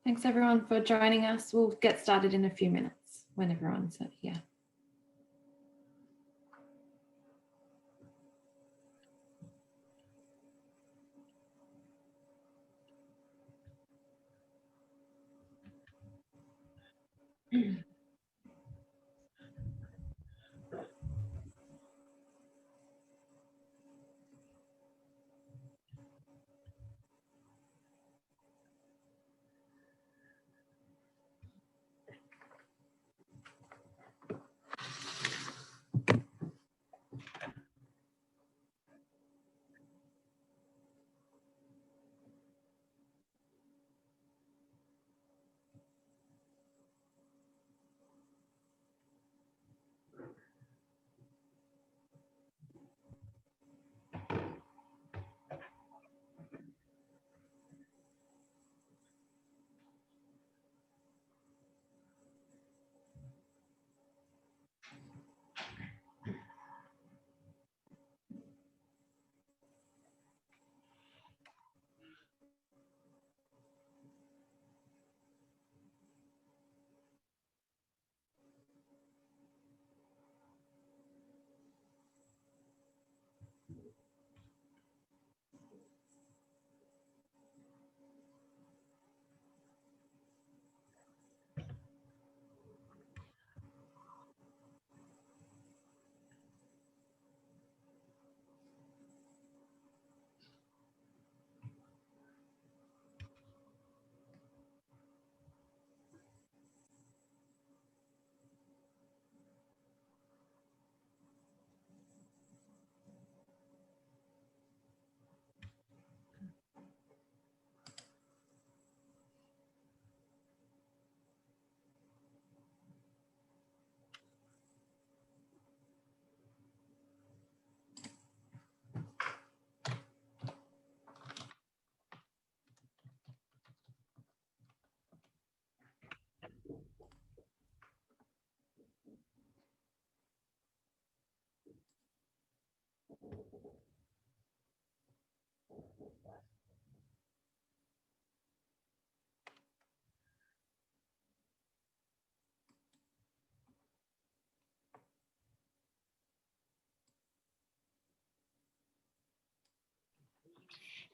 Thanks everyone for joining us. We'll get started in a few minutes when everyone's here.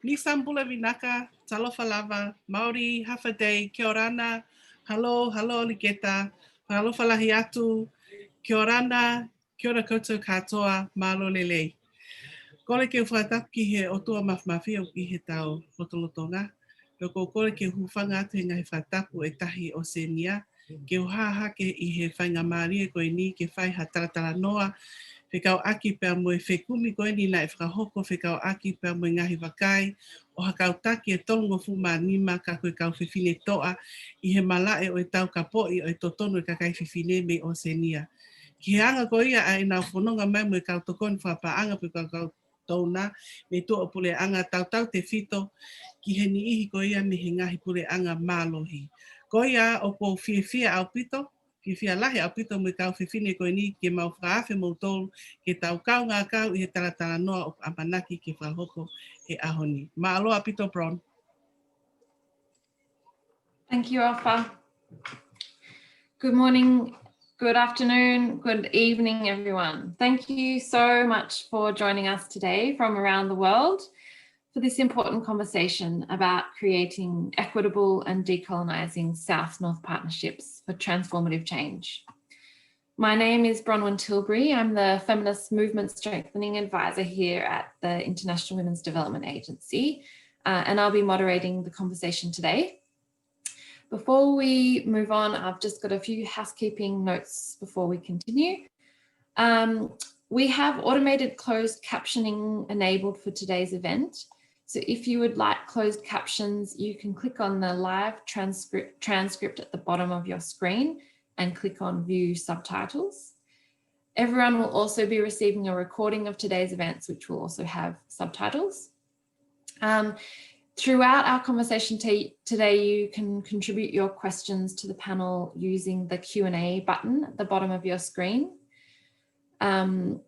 Nisambula vinaka, talofa lava, Maori, hafa day, kia orana, halo, halo ligeta, halofa lahi atu, kia orana, kia ora koutou katoa, malo lelei. Kore ke whatapu ki he otua mawmawhi o ki he tau lotolotonga. Loko kore ke hufanga atu he ngahi whatapu e tahi o Senia, ke uhaha ke i he whainga maari e koe ni ke whai ha taratara noa, whekau aki pēr moe whekumi koe ni na e whakahoko whekau aki pēr moe ngahi wakai, o hakau taki e tongo fu mā nima ka koe kau whiwhine toa i he malae o e tau ka poi o e totono e kakai whiwhine me o Senia. Ki he anga ko ia a e nau whanonga mai moe kau tokoni whapaanga pe kau tōna me tō o pule anga tau te whito ki he ni ihi ko ia me he ngahi pule anga mālohi. Ko ia o po whiwhia au pito, whiwhia lahi au pito me kau whiwhine koe ni ke mau whaafe mau tolu ke tau kau ngā kau i he taratara noa o amanaki ke whahoko e ahoni. Maaloa pito Bron. Thank you, Ofa. Good morning, good afternoon, good evening, everyone. Thank you so much for joining us today from around the world for this important conversation about creating equitable and decolonizing South-North partnerships for transformative change. My name is Bronwyn Tilbury. I'm the Feminist Movement Strengthening Advisor here at the International Women's Development Agency, and I'll be moderating the conversation today. Before we move on, I've just got a few housekeeping notes before we continue. We have automated closed captioning enabled for today's event. So if you would like closed captions, you can click on the live transcript at the bottom of your screen and click on view subtitles. Everyone will also be receiving a recording of today's events, which will also have subtitles. Throughout our conversation today, you can contribute your questions to the panel using the Q&A button at the bottom of your screen. And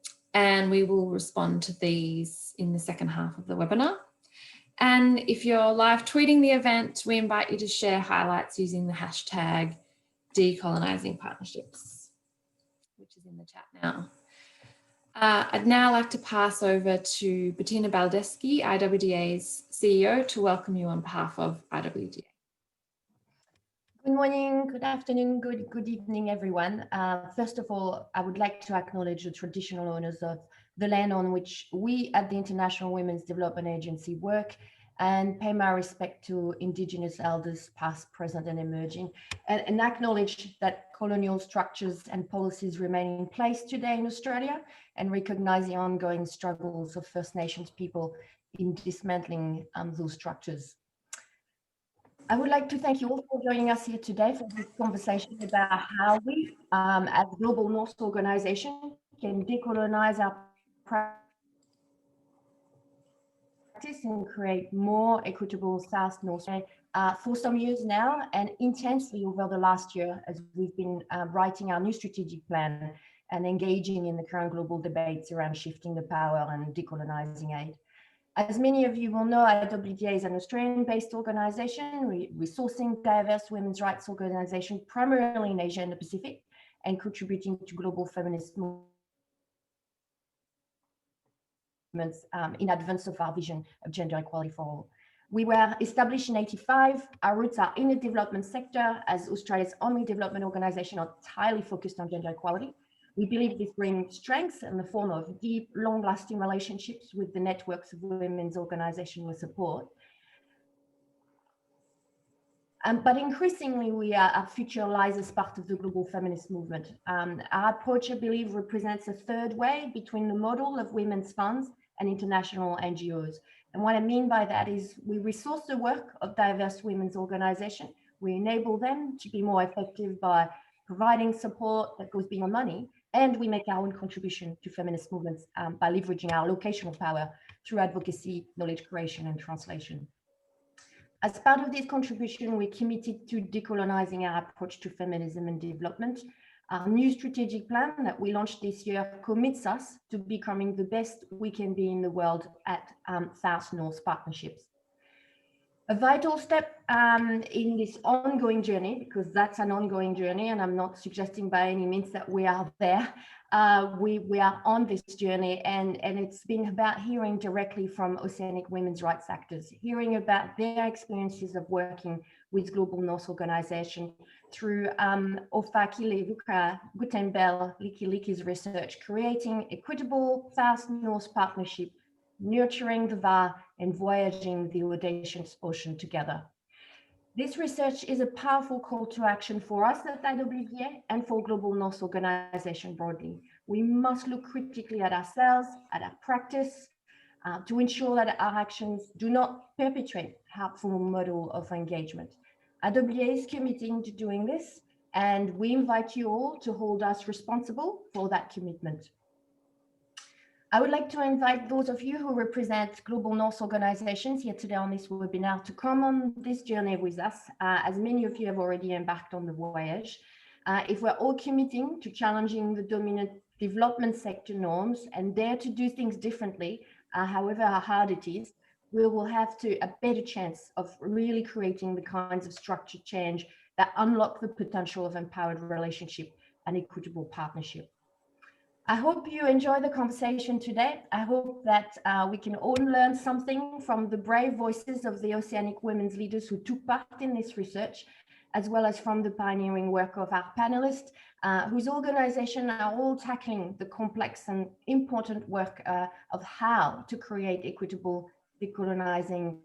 we will respond to these in the second half of the webinar. And if you're live tweeting the event, we invite you to share highlights using the hashtag Decolonizing Partnerships, which is in the chat now. I'd now like to pass over to Bettina Baldeschi, IWDA's CEO, to welcome you on behalf of IWDA. Good morning, good afternoon, good evening, everyone. First of all, I would like to acknowledge the traditional owners of the land on which we at the International Women's Development Agency work, and pay my respect to Indigenous elders, past, present, and emerging, and acknowledge that colonial structures and policies remain in place today in Australia, and recognize the ongoing struggles of First Nations people in dismantling those structures. I would like to thank you all for joining us here today for this conversation about how we, as Global North organization, can decolonize our practice and create more equitable South-North. For some years now, and intensely over the last year, as we've been writing our new strategic plan and engaging in the current global debates around shifting the power and decolonizing aid. As many of you will know, IWDA is an Australian-based organization, resourcing diverse women's rights organization, primarily in Asia and the Pacific, and contributing to global feminist movements in advance of our vision of gender equality for all. We were established in '85. Our roots are in the development sector, as Australia's only development organization entirely focused on gender equality. We believe this brings strengths in the form of deep, long-lasting relationships with the networks of women's organizations we support. But increasingly, our future lies as part of the global feminist movement. Our approach, I believe, represents a third way between the model of women's funds and international NGOs. And what I mean by that is we resource the work of diverse women's organizations. We enable them to be more effective by providing support that goes beyond money, and we make our own contribution to feminist movements by leveraging our locational power through advocacy, knowledge creation, and translation. As part of this contribution, we're committed to decolonizing our approach to feminism and development. Our new strategic plan that we launched this year commits us to becoming the best we can be in the world at South-North Partnerships. A vital step in this ongoing journey, because that's an ongoing journey, and I'm not suggesting by any means that we are there. We are on this journey, and it's been about hearing directly from Oceanic women's rights actors, hearing about their experiences of working with Global North organization through Ofakilevuka Guttenbeil-Likiliki's research, creating Equitable South-North Partnership, nurturing the VAR, and voyaging the audacious ocean together. This research is a powerful call to action for us at IWDA and for Global North organization broadly. We must look critically at ourselves, at our practice, to ensure that our actions do not perpetuate harmful model of engagement. IWDA is committing to doing this, and we invite you all to hold us responsible for that commitment. I would like to invite those of you who represent Global North organizations here today on this webinar to come on this journey with us, as many of you have already embarked on the voyage. If we're all committing to challenging the dominant development sector norms and dare to do things differently, however hard it is, we will have a better chance of really creating the kinds of structured change that unlock the potential of empowered relationship and equitable partnership. I hope you enjoy the conversation today. I hope that we can all learn something from the brave voices of the Oceanic women's leaders who took part in this research, as well as from the pioneering work of our panelists, whose organizations are all tackling the complex and important work of how to create equitable, decolonizing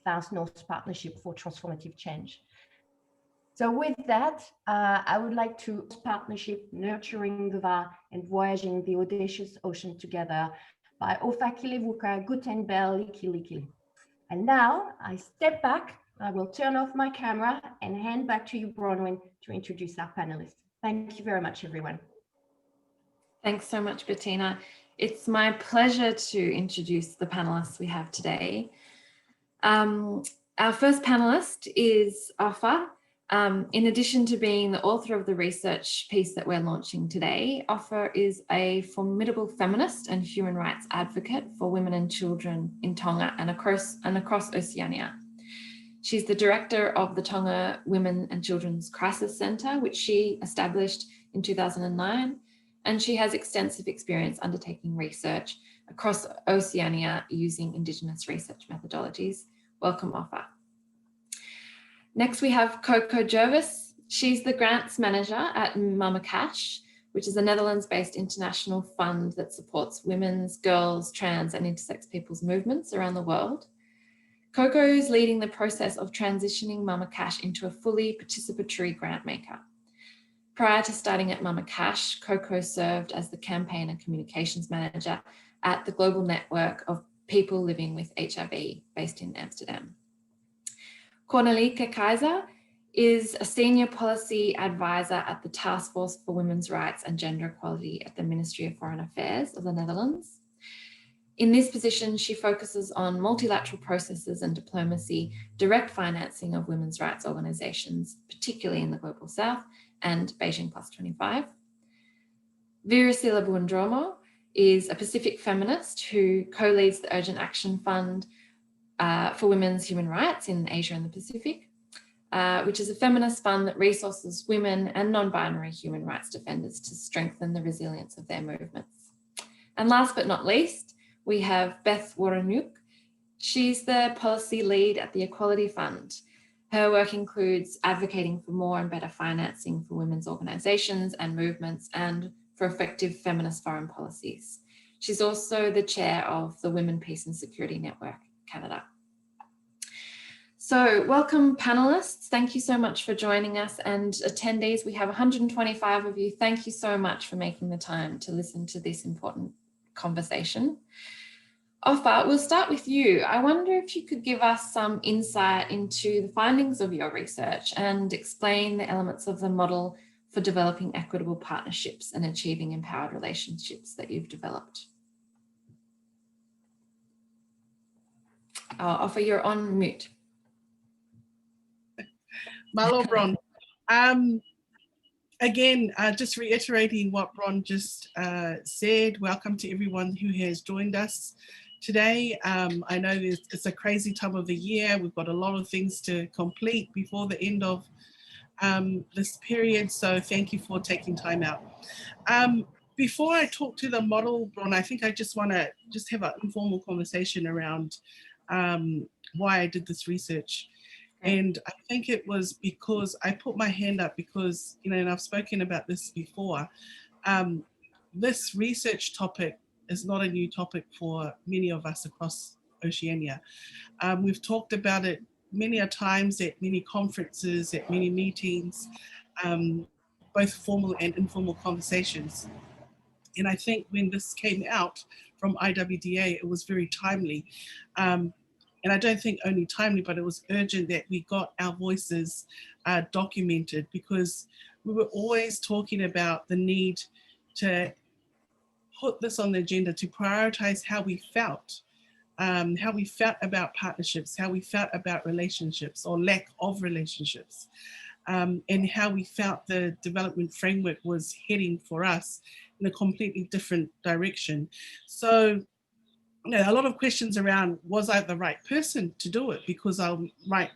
South-North partnership for transformative change. So with that, I would like to partnership nurturing the VAR and voyaging the audacious ocean together by Ofakilevuka Guttenbeil-Likiliki. And now I step back, I will turn off my camera and hand back to you, Bronwyn, to introduce our panelists. Thank you very much, everyone. Thanks so much, Bettina. It's my pleasure to introduce the panelists we have today. Our first panelist is Ofa. In addition to being the author of the research piece that we're launching today, Ofa is a formidable feminist and human rights advocate for women and children in Tonga and across Oceania. She's the director of the Tonga Women and Children's Crisis Centre, which she established in 2009, and she has extensive experience undertaking research across Oceania using Indigenous research methodologies. Welcome, Ofa. Next, we have Coco Jervis. She's the grants manager at Mama Cash, which is a Netherlands-based international fund that supports women's, girls, trans and intersex people's movements around the world. Coco is leading the process of transitioning Mama Cash into a fully participatory grant maker. Prior to starting at Mama Cash, Coco served as the campaign and communications manager at the global network of people living with HIV based in Amsterdam. Cornelieke Keizer is a senior policy advisor at the Taskforce for Women's Rights and Gender Equality at the Ministry of Foreign Affairs of the Netherlands. In this position, she focuses on multilateral processes and diplomacy, direct financing of women's rights organizations, particularly in the Global South, and Beijing Plus 25. Virisila Buadromo is a Pacific feminist who co-leads the Urgent Action Fund for Women's Human Rights in Asia and the Pacific, which is a feminist fund that resources women and non-binary human rights defenders to strengthen the resilience of their movements. And last but not least, we have Beth Woroniuk. She's the policy lead at the Equality Fund. Her work includes advocating for more and better financing for women's organizations and movements and for effective feminist foreign policies. She's also the chair of the Women, Peace and Security Network Canada. So welcome panelists. Thank you so much for joining us, and attendees, we have 125 of you. Thank you so much for making the time to listen to this important conversation. Ofa, we'll start with you. I wonder if you could give us some insight into the findings of your research and explain the elements of the model for developing equitable partnerships and achieving empowered relationships that you've developed. Ofa, you're on mute. Malo Bron. Again, just reiterating what Bron just said, welcome to everyone who has joined us today. I know it's a crazy time of the year. We've got a lot of things to complete before the end of this period, so thank you for taking time out. Before I talk to the model, Bron, I think I just want to have an informal conversation around why I did this research. And I think it was because I put my hand up because, you know, and I've spoken about this before, this research topic is not a new topic for many of us across Oceania. We've talked about it many a times at many conferences, at many meetings, both formal and informal conversations. And I think when this came out from IWDA, it was very timely. And I don't think only timely, but it was urgent that we got our voices documented, because we were always talking about the need to put this on the agenda, to prioritize how we felt about partnerships, how we felt about relationships or lack of relationships, and how we felt the development framework was heading for us in a completely different direction. So, you know, a lot of questions around, was I the right person to do it? Because I'm right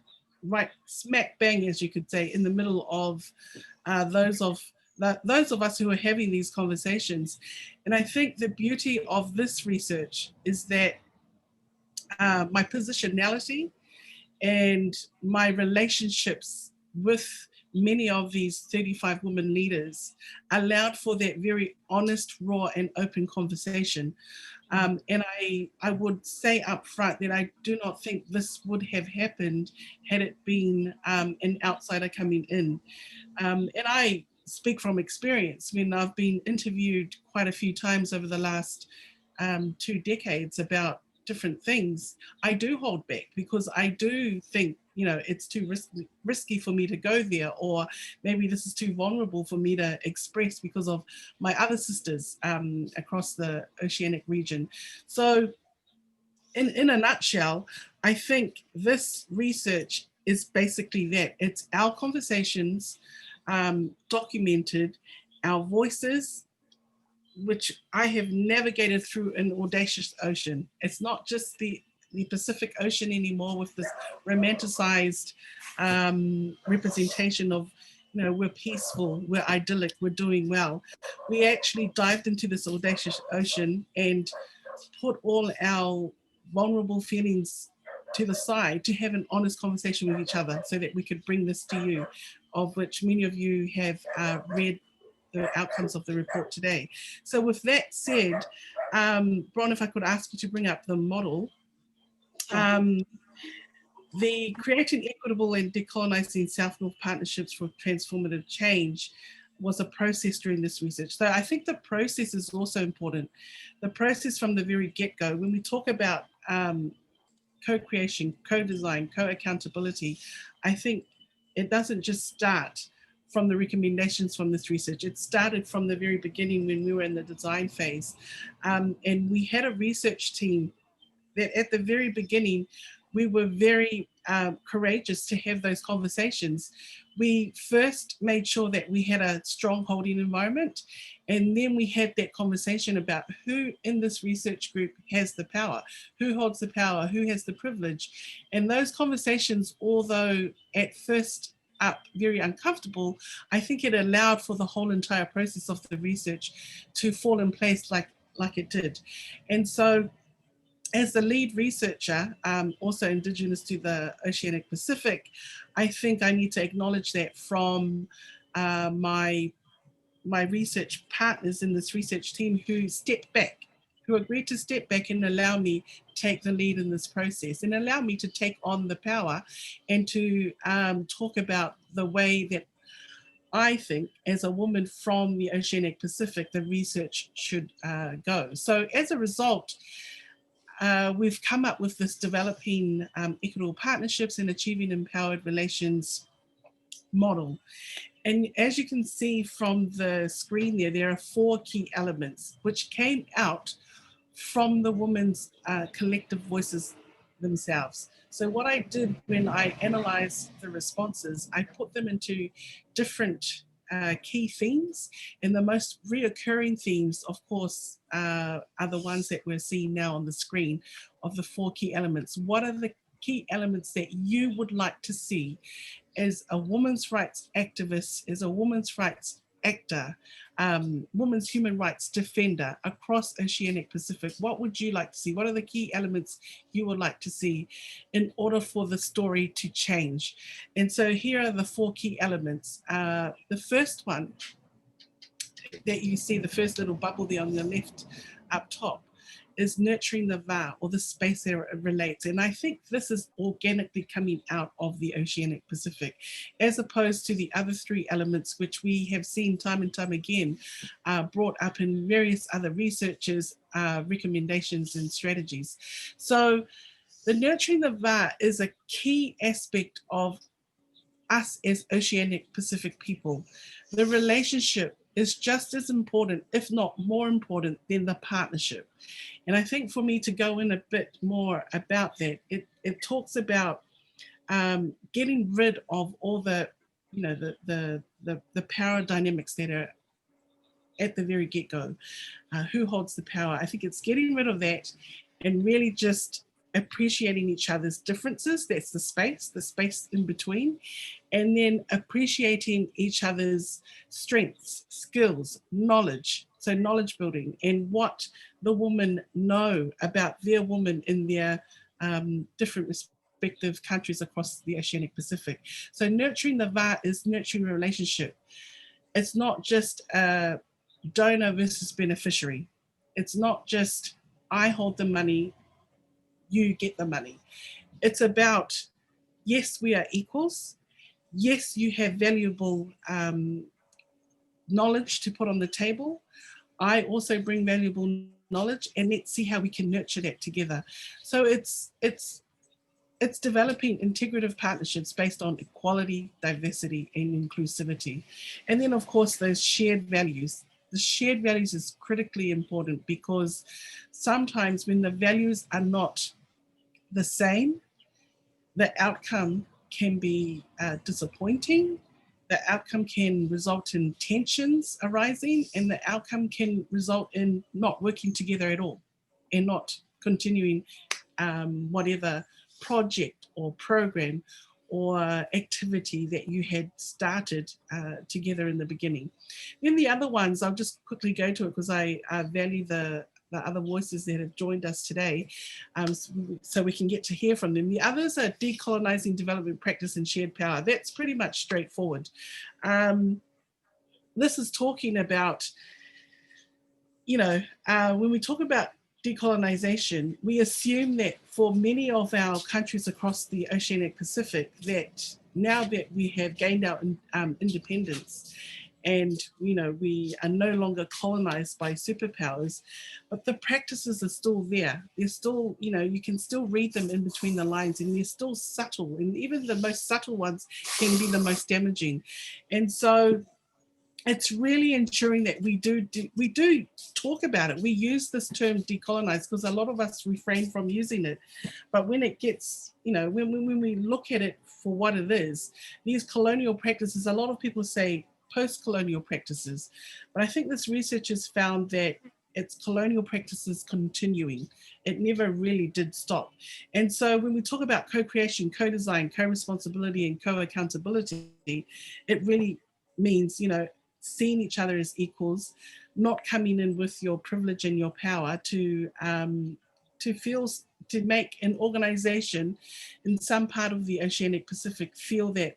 smack bang, as you could say, in the middle of those of us who are having these conversations. And I think the beauty of this research is that my positionality and my relationships with many of these 35 women leaders allowed for that very honest, raw and open conversation. And I would say up front that I do not think this would have happened had it been an outsider coming in. And I speak from experience. I mean, I've been interviewed quite a few times over the last 2 decades about different things. I do hold back because I do think, you know, it's too risky for me to go there, or maybe this is too vulnerable for me to express because of my other sisters across the Oceanic region. So in a nutshell, I think this research is basically that. It's our conversations documented, our voices, which I have navigated through an audacious ocean. It's not just the Pacific Ocean anymore with this romanticized representation of, we're peaceful, we're idyllic, we're doing well. We actually dived into this audacious ocean and put all our vulnerable feelings to the side to have an honest conversation with each other so that we could bring this to you, of which many of you have read the outcomes of the report today. So with that said, Bron, if I could ask you to bring up the model. The Creating Equitable and Decolonizing South-North Partnerships for Transformative Change was a process during this research. So I think the process is also important. The process from the very get-go, when we talk about co-creation, co-design, co-accountability, I think it doesn't just start from the recommendations from this research. It started from the very beginning when we were in the design phase. And we had a research team that at the very beginning, we were very courageous to have those conversations. We first made sure that we had a strong holding environment, and then we had that conversation about who in this research group has the power, who holds the power, who has the privilege. And those conversations, although at first up very uncomfortable, I think it allowed for the whole entire process of the research to fall in place like it did. And so as the lead researcher, also Indigenous to the Oceanic Pacific, I think I need to acknowledge that from my research partners in this research team who stepped back, who agreed to step back and allow me to take the lead in this process and allow me to take on the power and to talk about the way that I think as a woman from the Oceanic Pacific, the research should go. So as a result, we've come up with this developing equitable partnerships and achieving empowered relations model. And as you can see from the screen there are 4 key elements which came out from the women's collective voices themselves. So what I did when I analyzed the responses, I put them into different key themes, and the most reoccurring themes, of course, are the ones that we're seeing now on the screen of the 4 key elements. What are the key elements that you would like to see as a women's rights activist, as a women's rights actor, women's human rights defender across Oceanic Pacific? What would you like to see? What are the key elements you would like to see in order for the story to change? And so here are the 4 key elements. The first one that you see, the first little bubble there on the left up top, is nurturing the va, or the space that it relates. And I think this is organically coming out of the Oceanic Pacific, as opposed to the other 3 elements, which we have seen time and time again brought up in various other researchers' recommendations and strategies. So the nurturing the va is a key aspect of us as Oceanic Pacific people. The relationship is just as important, if not more important, than the partnership. And I think for me to go in a bit more about that, it talks about getting rid of all the, the power dynamics that are at the very get-go. Who holds the power? I think it's getting rid of that and really just appreciating each other's differences. That's the space in between. And then appreciating each other's strengths, skills, knowledge. So knowledge building and what the women know about their woman in their different respective countries across the Oceanic Pacific. So nurturing the va is nurturing a relationship. It's not just a donor versus beneficiary. It's not just I hold the money, you get the money. It's about, yes, we are equals. Yes, you have valuable knowledge to put on the table. I also bring valuable knowledge, and let's see how we can nurture that together. So it's developing integrative partnerships based on equality, diversity, and inclusivity. And then, of course, those shared values. The shared values is critically important because sometimes when the values are not the same, the outcome can be disappointing. The outcome can result in tensions arising, and the outcome can result in not working together at all and not continuing whatever project or program or activity that you had started together in the beginning. Then the other ones, I'll just quickly go to it because I value the other voices that have joined us today, so we can get to hear from them. The others are decolonizing development practice and shared power. That's pretty much straightforward. This is talking about, when we talk about decolonization, we assume that for many of our countries across the Oceanic Pacific, that now that we have gained our independence and we are no longer colonized by superpowers, but the practices are still there. They're still, you can still read them in between the lines, and they're still subtle, and even the most subtle ones can be the most damaging. And so it's really ensuring that we do talk about it. We use this term decolonize because a lot of us refrain from using it. But when it gets, when we look at it for what it is, these colonial practices, a lot of people say post-colonial practices. But I think this research has found that it's colonial practices continuing. It never really did stop. And so when we talk about co-creation, co-design, co-responsibility, and co-accountability, it really means, seeing each other as equals, not coming in with your privilege and your power to make an organization in some part of the Oceanic Pacific feel that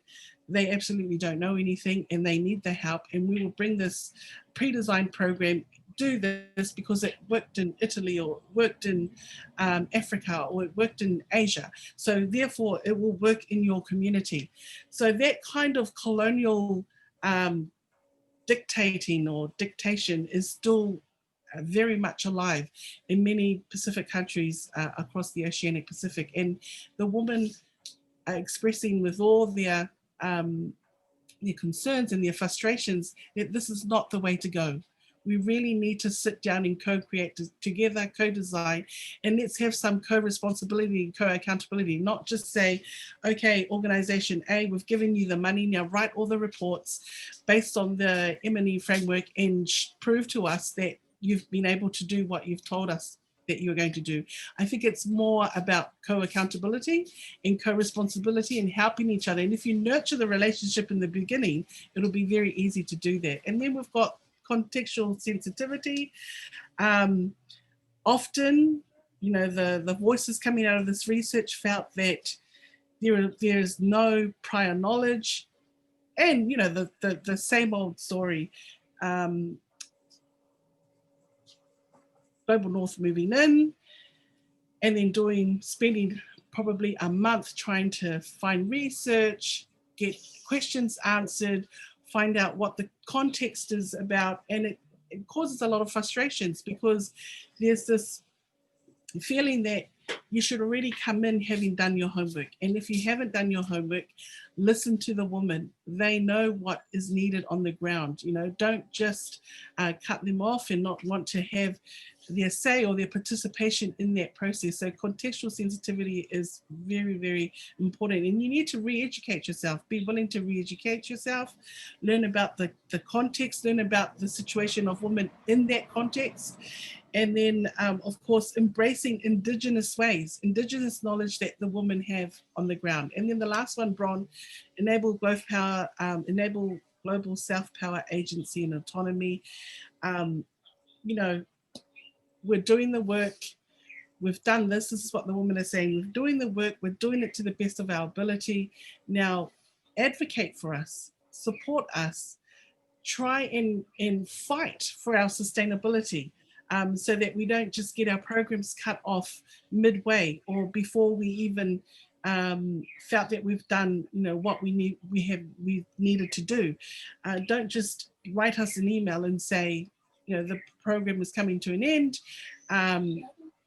they absolutely don't know anything and they need the help. And we will bring this pre-designed program, do this because it worked in Italy or worked in Africa or it worked in Asia. So therefore it will work in your community. So that kind of colonial dictating or dictation is still very much alive in many Pacific countries across the Oceanic Pacific. And the women are expressing with all their concerns and their frustrations that this is not the way to go. We really need to sit down and co-create together, co-design, and let's have some co-responsibility and co-accountability, not just say, okay, organization A, we've given you the money, now write all the reports based on the M&E framework and prove to us that you've been able to do what you've told us that you're going to do. I think it's more about co-accountability and co-responsibility and helping each other. And if you nurture the relationship in the beginning, it'll be very easy to do that. And then we've got contextual sensitivity. Often, the voices coming out of this research felt that there's no prior knowledge, and the same old story. Global North moving in, and then spending probably a month trying to find research, get questions answered, find out what the context is about, and it causes a lot of frustrations because there's this feeling that you should already come in having done your homework. And if you haven't done your homework, listen to the women. They know what is needed on the ground. Don't just cut them off and not want to have their say or their participation in that process. So contextual sensitivity is very, very important. And you need to re-educate yourself, be willing to re-educate yourself, learn about the context, learn about the situation of women in that context. And then, of course, embracing Indigenous ways, Indigenous knowledge that the women have on the ground. And then the last one, Bron, enable global self-power agency and autonomy. We're doing the work. We've done this. This is what the women are saying. We're doing the work. We're doing it to the best of our ability. Now, advocate for us, support us, try and fight for our sustainability. So that we don't just get our programs cut off midway or before we even felt that we've done, what we needed to do. Don't just write us an email and say, the program is coming to an end.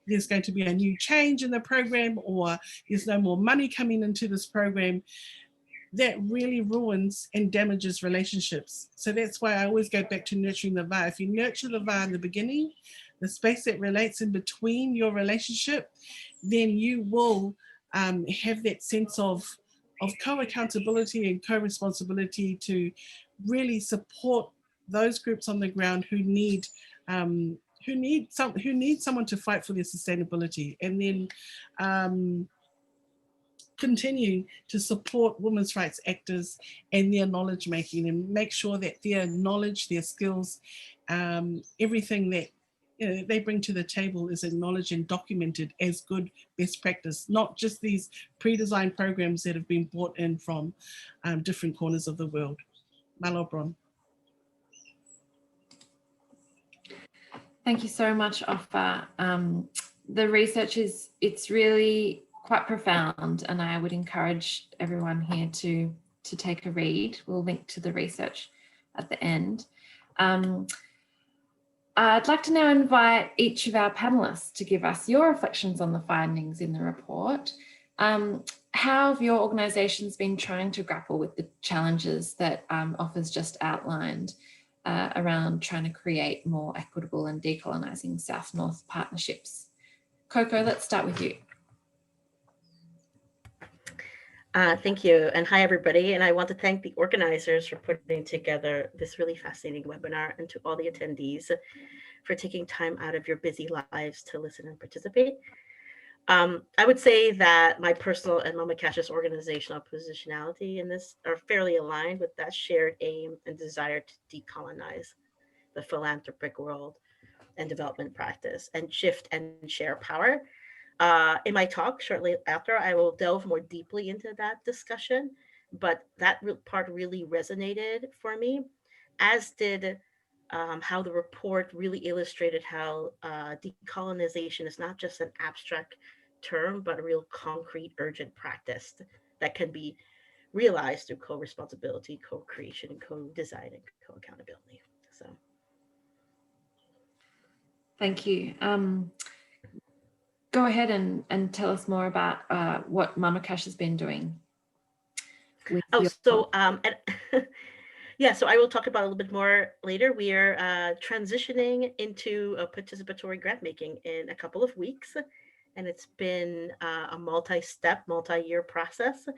There's going to be a new change in the program, or there's no more money coming into this program. That really ruins and damages relationships. So that's why I always go back to nurturing the VAR. If you nurture the VAR in the beginning, the space that relates in between your relationship, then you will have that sense of co-accountability and co-responsibility to really support those groups on the ground who need someone to fight for their sustainability, and then continue to support women's rights actors and their knowledge making, and make sure that their knowledge, their skills, everything that they bring to the table is acknowledged and documented as good best practice, not just these pre-designed programs that have been brought in from different corners of the world. Malobron. Thank you so much, Ofa. The research it's really quite profound, and I would encourage everyone here to take a read. We'll link to the research at the end. I'd like to now invite each of our panelists to give us your reflections on the findings in the report. How have your organisations been trying to grapple with the challenges that Ofa's just outlined around trying to create more equitable and decolonising South-North partnerships? Coco, let's start with you. Thank you, and hi everybody. And I want to thank the organizers for putting together this really fascinating webinar, and to all the attendees for taking time out of your busy lives to listen and participate. I would say that my personal and Mama Cash's organizational positionality in this are fairly aligned with that shared aim and desire to decolonize the philanthropic world and development practice, and shift and share power. In my talk shortly after, I will delve more deeply into that discussion, but that part really resonated for me, as did how the report really illustrated how decolonization is not just an abstract term, but a real concrete, urgent practice that can be realized through co-responsibility, co-creation, co-design, and co-accountability. So, thank you. Go ahead and tell us more about what Mama Cash has been doing. Yeah, so I will talk about a little bit more later. We are transitioning into a participatory grant making in a couple of weeks, and it's been a multi-step, multi-year process.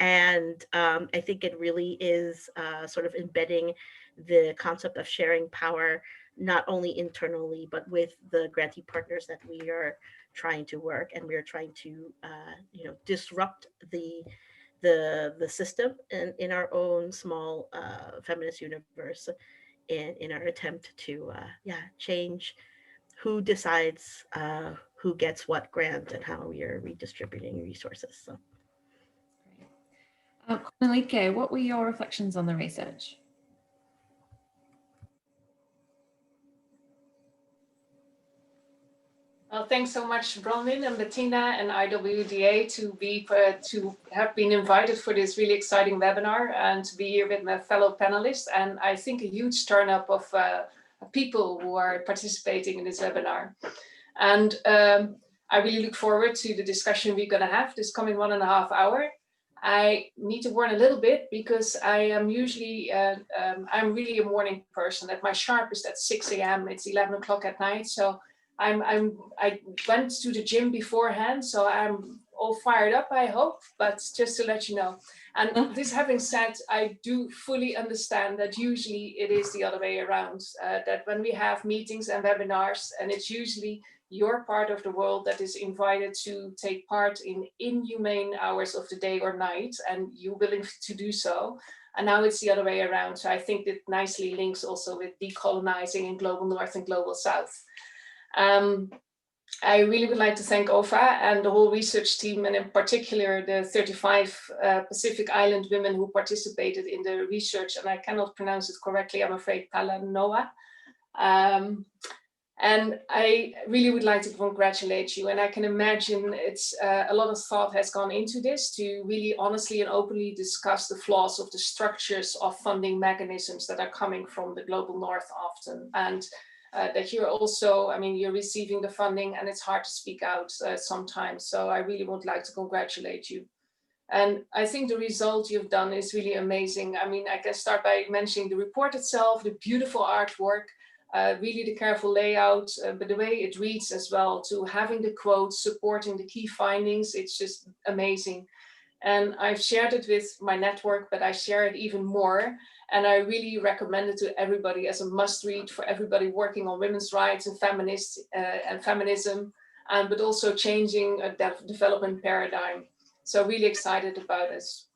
And I think it really is sort of embedding the concept of sharing power, not only internally, but with the grantee partners that we are trying to work, and we are trying to disrupt the system in our own small feminist universe, in our attempt to change who decides who gets what grant and how we are redistributing resources. So, Cornelieke, what were your reflections on the research? Well, thanks so much, Bronwyn and Bettina and IWDA to have been invited for this really exciting webinar, and to be here with my fellow panelists. And I think a huge turn up of people who are participating in this webinar. And I really look forward to the discussion we're going to have this coming 1.5 hours. I need to warn a little bit, because I am usually, I'm really a morning person. At my sharpest at 6 a.m. It's 11 o'clock at night. So I went to the gym beforehand, so I'm all fired up, I hope, but just to let you know. And this having said, I do fully understand that usually it is the other way around, that when we have meetings and webinars, and it's usually your part of the world that is invited to take part in inhumane hours of the day or night, and you're willing to do so. And now it's the other way around. So I think that nicely links also with decolonizing in Global North and Global South. I really would like to thank Ofa and the whole research team, and in particular the 35 Pacific Island women who participated in the research, and I cannot pronounce it correctly, I'm afraid, Talanoa. And I really would like to congratulate you, and I can imagine it's a lot of thought has gone into this to really honestly and openly discuss the flaws of the structures of funding mechanisms that are coming from the Global North often. And that you're also, I mean, you're receiving the funding, and it's hard to speak out sometimes. So I really would like to congratulate you. And I think the result you've done is really amazing. I mean, I can start by mentioning the report itself, the beautiful artwork, really the careful layout, but the way it reads as well, to having the quotes supporting the key findings, it's just amazing. And I've shared it with my network, but I share it even more. And I really recommend it to everybody as a must read for everybody working on women's rights and feminism, but also changing a development paradigm. So really excited about this.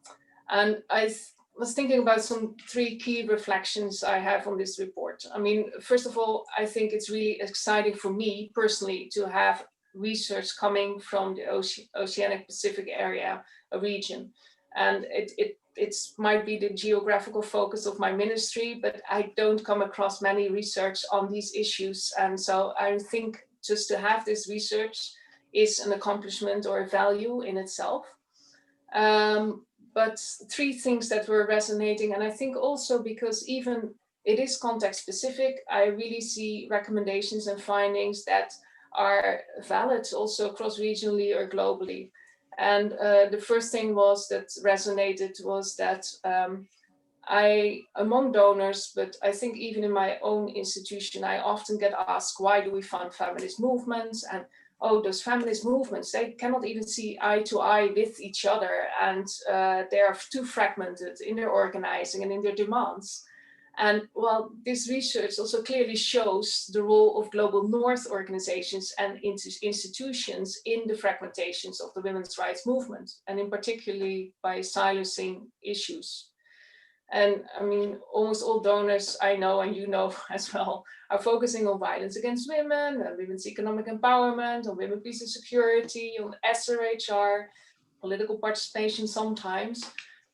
And I was thinking about some 3 key reflections I have on this report. I mean, first of all, I think it's really exciting for me personally to have research coming from the Oceanic Pacific area, a region. And it might be the geographical focus of my ministry, but I don't come across many research on these issues. And so I think just to have this research is an accomplishment or a value in itself. But 3 things that were resonating, and I think also because even it is context specific, I really see recommendations and findings that are valid also cross-regionally or globally. And the first thing was that resonated was that among donors, but I think even in my own institution, I often get asked, why do we fund feminist movements? And oh, those feminist movements, they cannot even see eye to eye with each other. And they are too fragmented in their organizing and in their demands. And well, this research also clearly shows the role of global North organizations and institutions in the fragmentations of the women's rights movement, and in particularly by silencing issues. And I mean, almost all donors I know, and you know as well, are focusing on violence against women, and women's economic empowerment, on women, peace and security, on SRHR, political participation sometimes.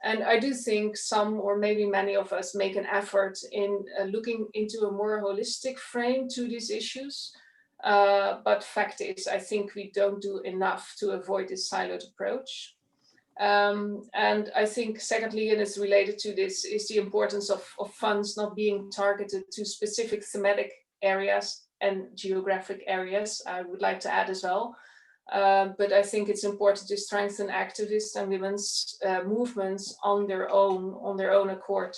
And I do think some, or maybe many of us, make an effort in looking into a more holistic frame to these issues. But fact is, I think we don't do enough to avoid this siloed approach. And I think secondly, and it's related to this, is the importance of funds not being targeted to specific thematic areas and geographic areas, I would like to add as well. But I think it's important to strengthen activists and women's movements on their own accord.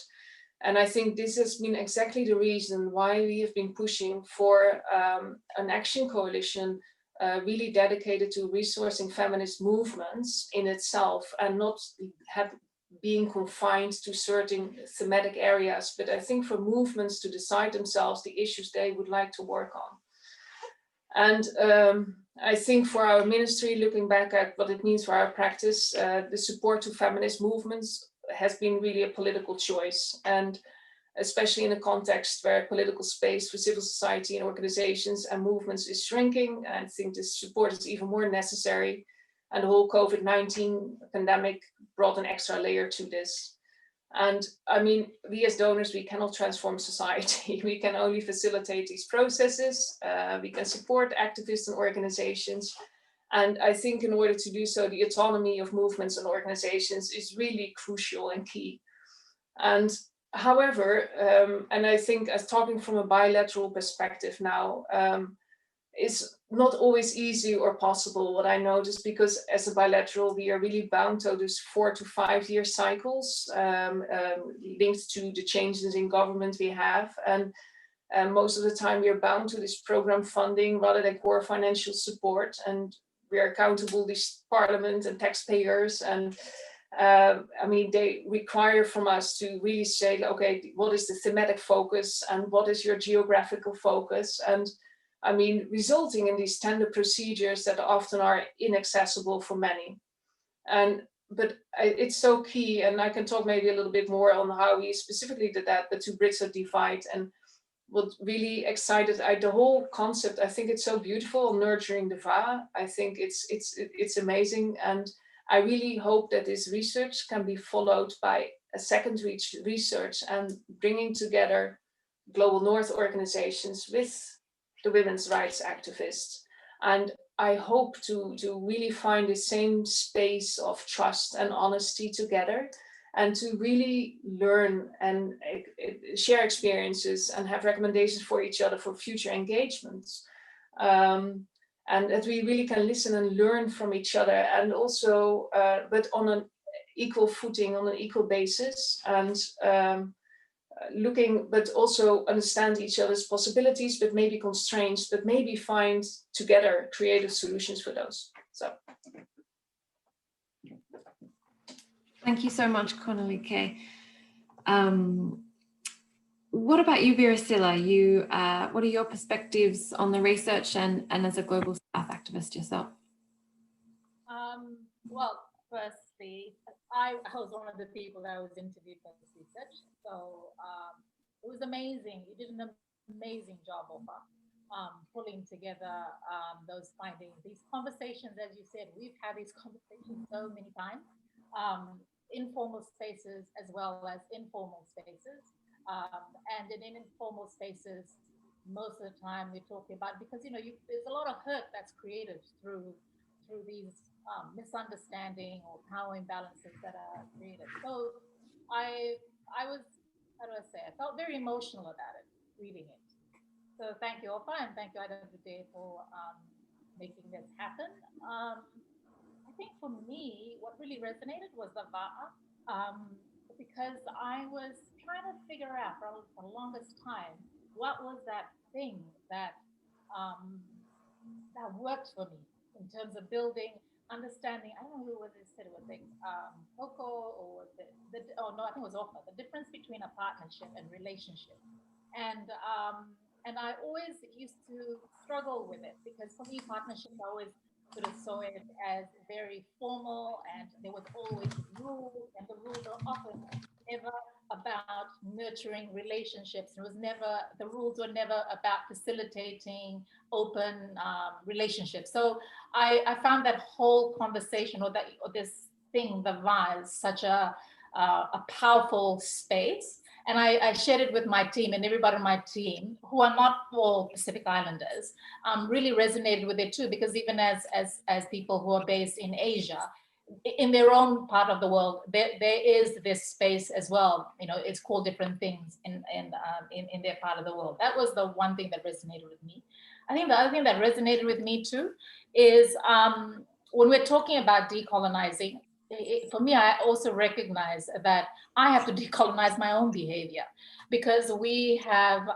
And I think this has been exactly the reason why we have been pushing for an action coalition really dedicated to resourcing feminist movements in itself, and not being confined to certain thematic areas, but I think for movements to decide themselves the issues they would like to work on. And I think for our ministry, looking back at what it means for our practice, the support to feminist movements has been really a political choice. And especially in a context where political space for civil society and organizations and movements is shrinking, I think this support is even more necessary. And the whole COVID-19 pandemic brought an extra layer to this. And I mean, we as donors, we cannot transform society. We can only facilitate these processes. We can support activists and organizations. And I think in order to do so, the autonomy of movements and organizations is really crucial and key. And however, and I think as talking from a bilateral perspective now, is not always easy or possible, what I noticed, because as a bilateral, we are really bound to those 4 to 5 year cycles linked to the changes in government we have. And most of the time we are bound to this program funding rather than core financial support. And we are accountable to this parliament and taxpayers. And I mean, they require from us to really say, okay, what is the thematic focus and what is your geographical focus? And I mean, resulting in these tender procedures that often are inaccessible for many. But it's so key, and I can talk maybe a little bit more on how we specifically did that, but to bridge the divide. And what really excited, the whole concept, I think it's so beautiful, nurturing the VA. I think it's amazing. And I really hope that this research can be followed by a second research and bringing together Global North organizations with the women's rights activists. And I hope to really find the same space of trust and honesty together, and to really learn and share experiences and have recommendations for each other for future engagements. And that we really can listen and learn from each other, and also, but on an equal footing, on an equal basis, and looking, but also understand each other's possibilities, but maybe constraints, but maybe find together creative solutions for those. So. Thank you so much, Cornelieke. What about you, Virisila? What are your perspectives on the research and as a global South activist yourself? Well, firstly, I was one of the people that was interviewed for this research. So it was amazing. You did an amazing job, Ofa, pulling together those findings. These conversations, as you said, we've had these conversations so many times, informal spaces as well as informal spaces. And in informal spaces, most of the time we're talking about, because there's a lot of hurt that's created through these misunderstanding or power imbalances that are created. So I was, how do I say, I felt very emotional about it, reading it. So thank you, Ofa, and thank you, IWD, for making this happen. I think for me, what really resonated was the va'a, because I was trying to figure out for the longest time, what was that thing that that worked for me in terms of building, understanding. I don't know whether they said it was like Coco or oh no, I think it was Ofa. The difference between a partnership and relationship, and I always used to struggle with it, because for me, partnerships I always sort of saw it as very formal, and there was always rules, and the rules are often never about nurturing relationships. The rules were never about facilitating open relationships. So I found that whole conversation, or this thing, the vase, such a powerful space. And I shared it with my team, and everybody on my team, who are not all Pacific Islanders, really resonated with it too, because even as people who are based in Asia, in their own part of the world, there is this space as well. It's called different things in their part of the world. That was the one thing that resonated with me. I think the other thing that resonated with me too is when we're talking about decolonizing, for me, I also recognize that I have to decolonize my own behavior, because we have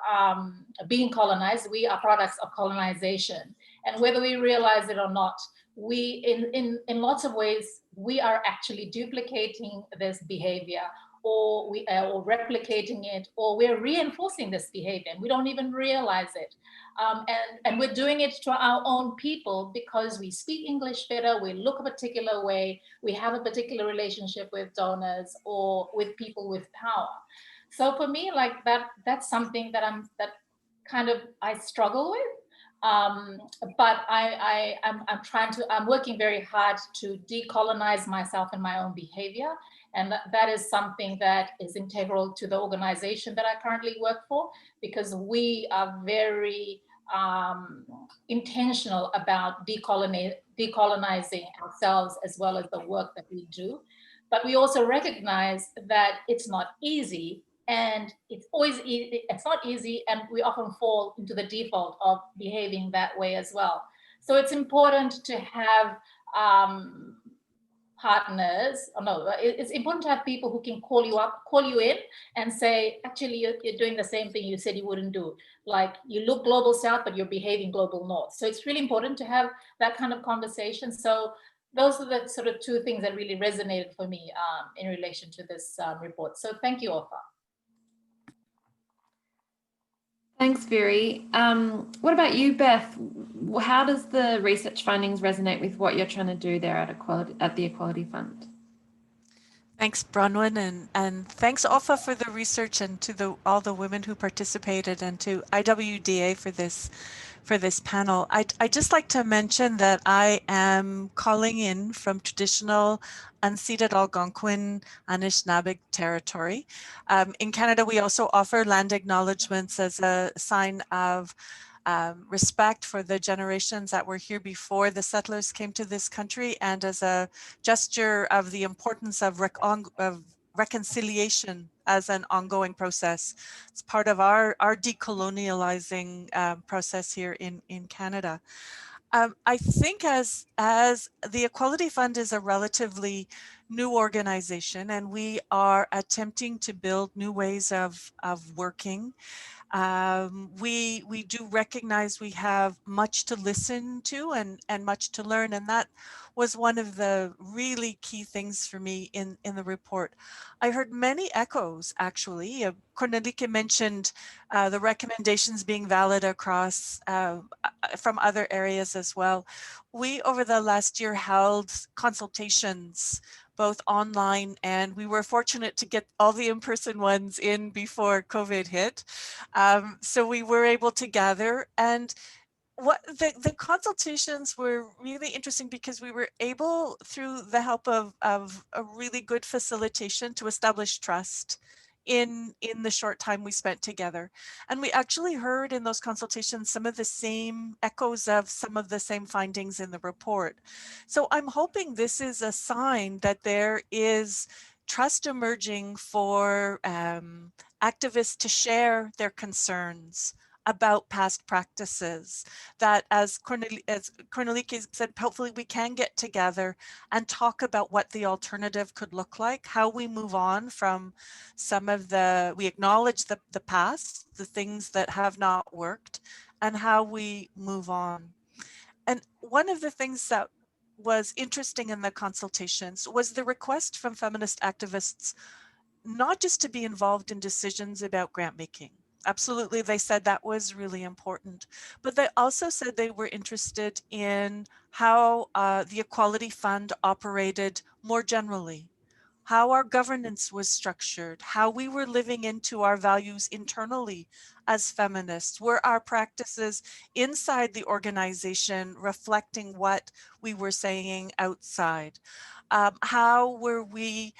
been colonized. We are products of colonization, and whether we realize it or not, we in lots of ways we are actually duplicating this behavior, or or replicating it, or we're reinforcing this behavior, and we don't even realize it. And we're doing it to our own people because we speak English better, we look a particular way, we have a particular relationship with donors or with people with power. So for me, like that's something that I struggle with. But I'm working very hard to decolonize myself and my own behavior. And that is something that is integral to the organization that I currently work for, because we are very intentional about decolonizing ourselves as well as the work that we do. But we also recognize that it's not easy, and it's not easy, and we often fall into the default of behaving that way as well. So it's important to have partners, it's important to have people who can call you in and say, actually, you're doing the same thing you said you wouldn't do. Like, you look global South, but you're behaving global North. So it's really important to have that kind of conversation. So those are the sort of two things that really resonated for me in relation to this report. So thank you, Ofa. Thanks, Viri. What about you, Beth? How does the research findings resonate with what you're trying to do there at the Equality Fund? Thanks, Bronwyn, and thanks, Ofa, for the research, and to all the women who participated, and to IWDA for this panel. I'd just like to mention that I am calling in from traditional unceded Algonquin Anishinaabe territory. In Canada, we also offer land acknowledgements as a sign of respect for the generations that were here before the settlers came to this country, and as a gesture of the importance of reconciliation as an ongoing process. It's part of our decolonializing process here in Canada. I think as the Equality Fund is a relatively new organization, and we are attempting to build new ways of working. We do recognize we have much to listen to and much to learn, and that was one of the really key things for me in the report. I heard many echoes, actually. Cornelieke mentioned the recommendations being valid across from other areas as well. We, over the last year, held consultations both online, and we were fortunate to get all the in-person ones in before COVID hit. So we were able to gather, and what the consultations were really interesting because we were able, through the help of a really good facilitation, to establish trust in the short time we spent together. And we actually heard in those consultations some of the same echoes of some of the same findings in the report. So I'm hoping this is a sign that there is trust emerging for activists to share their concerns about past practices, that as Cornelieke said, hopefully we can get together and talk about what the alternative could look like, how we move on from some of we acknowledge the past, the things that have not worked, and how we move on. And one of the things that was interesting in the consultations was the request from feminist activists not just to be involved in decisions about grant making. Absolutely, they said that was really important. But they also said they were interested in how the Equality Fund operated more generally, how our governance was structured, how we were living into our values internally as feminists. Were our practices inside the organization reflecting what we were saying outside? How were we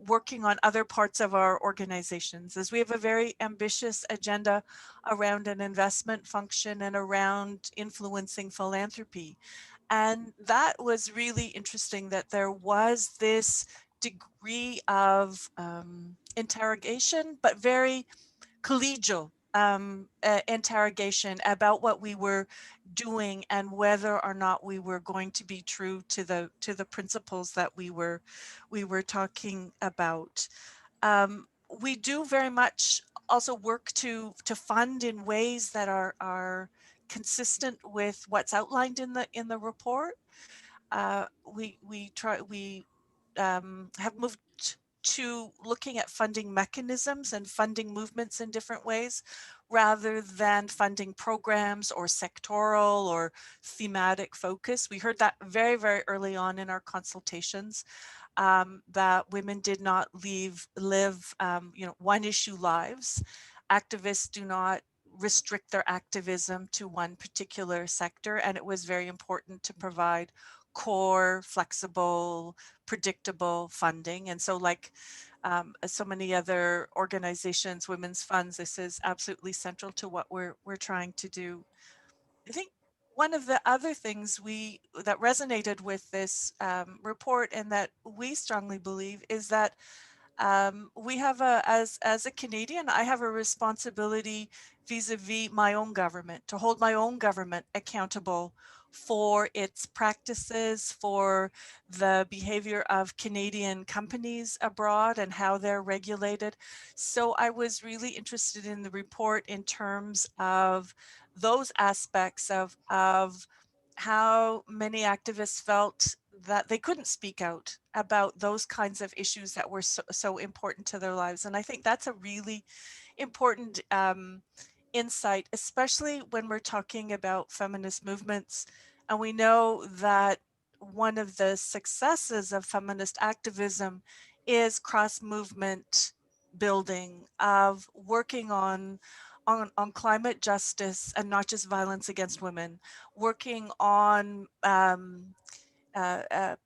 working on other parts of our organizations, as we have a very ambitious agenda around an investment function and around influencing philanthropy. And that was really interesting, that there was this degree of interrogation, but very collegial interrogation about what we were doing and whether or not we were going to be true to the principles that we were talking about. We do very much also work to fund in ways that are consistent with what's outlined in the report. We have moved to looking at funding mechanisms and funding movements in different ways, rather than funding programs or sectoral or thematic focus. We heard that very, very early on in our consultations, that women did not live one issue lives. Activists do not restrict their activism to one particular sector, and it was very important to provide core, flexible, predictable funding. And so, like so many other organizations, women's funds, this is absolutely central to what we're trying to do. I think one of the other things that resonated with this report, and that we strongly believe, is that we have as a Canadian, I have a responsibility vis-a-vis my own government, to hold my own government accountable for its practices, for the behavior of Canadian companies abroad and how they're regulated. So I was really interested in the report in terms of those aspects of how many activists felt that they couldn't speak out about those kinds of issues that were so important to their lives. And I think that's a really important insight, especially when we're talking about feminist movements. And we know that one of the successes of feminist activism is cross-movement building, of working on climate justice and not just violence against women, working on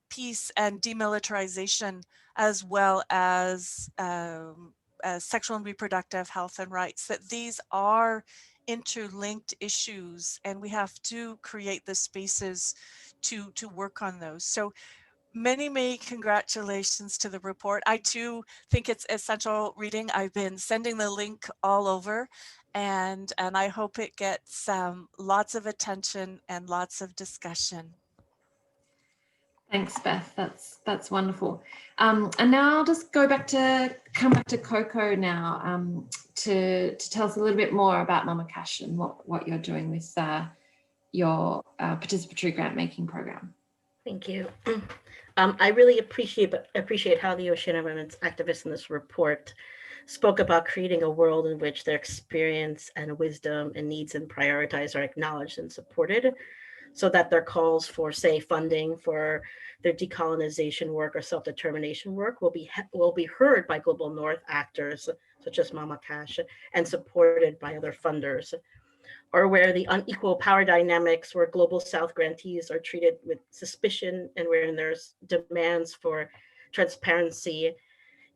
peace and demilitarization, as well as sexual and reproductive health and rights, that these are interlinked issues, and we have to create the spaces to work on those. So many congratulations to the report. I too think it's essential reading. I've been sending the link all over, and I hope it gets lots of attention and lots of discussion. Thanks, Beth. That's wonderful. And now I'll just come back to Coco now to tell us a little bit more about Mama Cash and what you're doing with your participatory grant making program. Thank you. I really appreciate how the Oceania Women's activists in this report spoke about creating a world in which their experience and wisdom and needs and priorities are acknowledged and supported, so that their calls for, say, funding for their decolonization work or self-determination work will be heard by Global North actors such as Mama Cash and supported by other funders, or where the unequal power dynamics where Global South grantees are treated with suspicion and where there's demands for transparency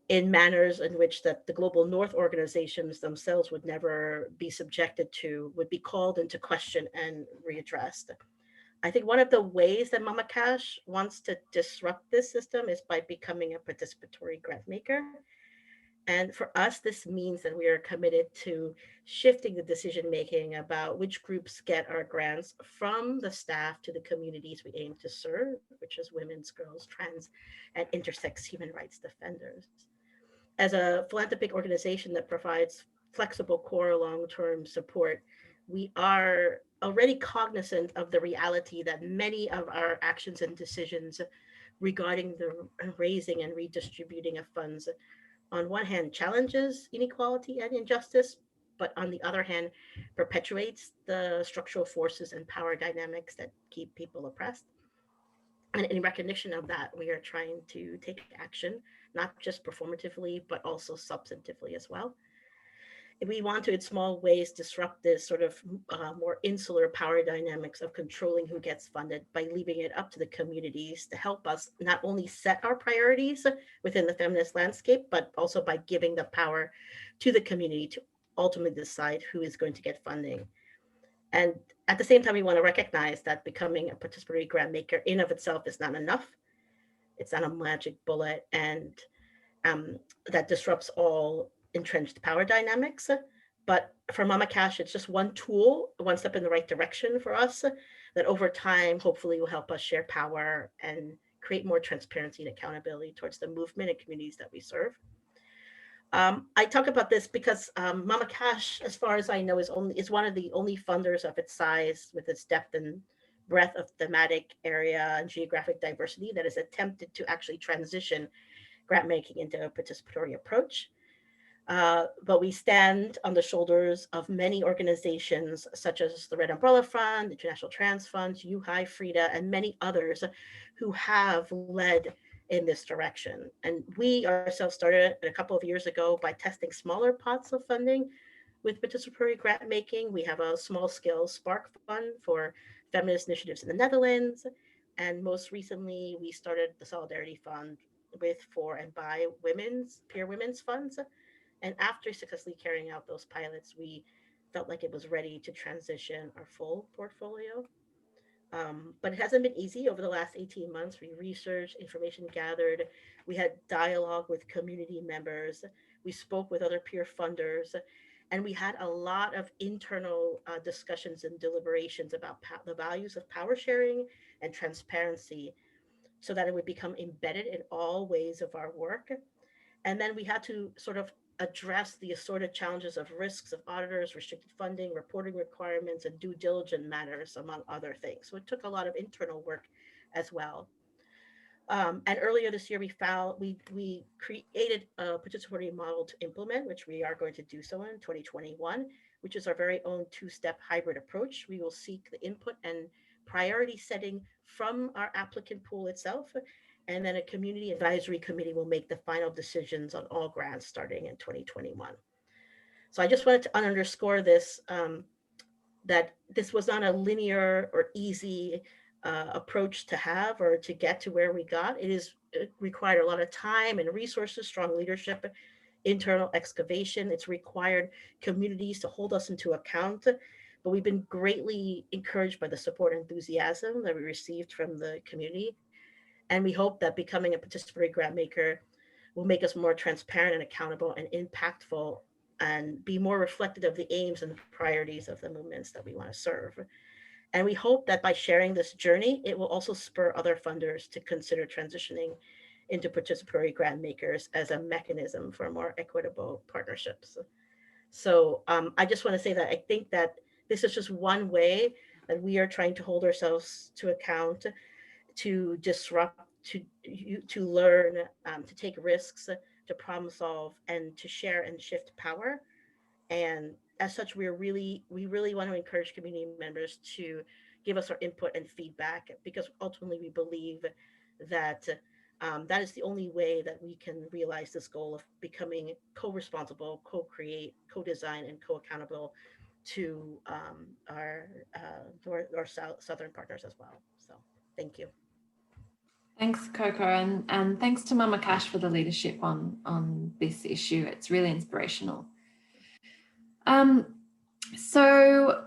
in manners in which that the Global North organizations themselves would never be subjected to, would be called into question and readdressed. I think one of the ways that Mama Cash wants to disrupt this system is by becoming a participatory grant maker. And for us, this means that we are committed to shifting the decision-making about which groups get our grants from the staff to the communities we aim to serve, which is women's, girls, trans, and intersex human rights defenders. As a philanthropic organization that provides flexible core long-term support, we are already cognizant of the reality that many of our actions and decisions regarding the raising and redistributing of funds, on one hand, challenges inequality and injustice, but on the other hand, perpetuates the structural forces and power dynamics that keep people oppressed. And in recognition of that, we are trying to take action, not just performatively, but also substantively as well. We want to, in small ways, disrupt this sort of more insular power dynamics of controlling who gets funded by leaving it up to the communities to help us not only set our priorities within the feminist landscape, but also by giving the power to the community to ultimately decide who is going to get funding. And at the same time, we want to recognize that becoming a participatory grant maker in of itself is not enough. It's not a magic bullet, and that disrupts all entrenched power dynamics. But for Mama Cash, it's just one tool, one step in the right direction for us that over time, hopefully will help us share power and create more transparency and accountability towards the movement and communities that we serve. I talk about this because Mama Cash, as far as I know, is one of the only funders of its size with its depth and breadth of thematic area and geographic diversity that has attempted to actually transition grant making into a participatory approach. But we stand on the shoulders of many organizations such as the Red Umbrella Fund, the International Trans Fund, UHI, Frida, and many others who have led in this direction. And we ourselves started a couple of years ago by testing smaller pots of funding with participatory grant making. We have a small scale Spark Fund for feminist initiatives in the Netherlands. And most recently, we started the Solidarity Fund with, for, and by peer women's funds. And after successfully carrying out those pilots, we felt like it was ready to transition our full portfolio. But it hasn't been easy over the last 18 months. We researched, information gathered, we had dialogue with community members, we spoke with other peer funders, and we had a lot of internal discussions and deliberations about the values of power sharing and transparency so that it would become embedded in all ways of our work. And then we had to sort of address the assorted challenges of risks of auditors, restricted funding, reporting requirements, and due diligence matters, among other things. So it took a lot of internal work as well. And earlier this year, we created a participatory model to implement, which we are going to do so in 2021, which is our very own two-step hybrid approach. We will seek the input and priority setting from our applicant pool itself, and then a community advisory committee will make the final decisions on all grants starting in 2021. So I just wanted to underscore this, that this was not a linear or easy approach to have or to get to where we got. It required a lot of time and resources, strong leadership, internal excavation. It's required communities to hold us into account. But we've been greatly encouraged by the support and enthusiasm that we received from the community. And we hope that becoming a participatory grant maker will make us more transparent and accountable and impactful and be more reflective of the aims and priorities of the movements that we want to serve. And we hope that by sharing this journey, it will also spur other funders to consider transitioning into participatory grant makers as a mechanism for more equitable partnerships. So I just want to say that I think that this is just one way that we are trying to hold ourselves to account, to disrupt, to learn, to take risks, to problem solve, and to share and shift power. And as such, we really want to encourage community members to give us our input and feedback, because ultimately we believe that that is the only way that we can realize this goal of becoming co-responsible, co-create, co-design, and co-accountable to our Southern partners as well. So thank you. Thanks, Coco, and thanks to Mama Cash for the leadership on this issue. It's really inspirational. So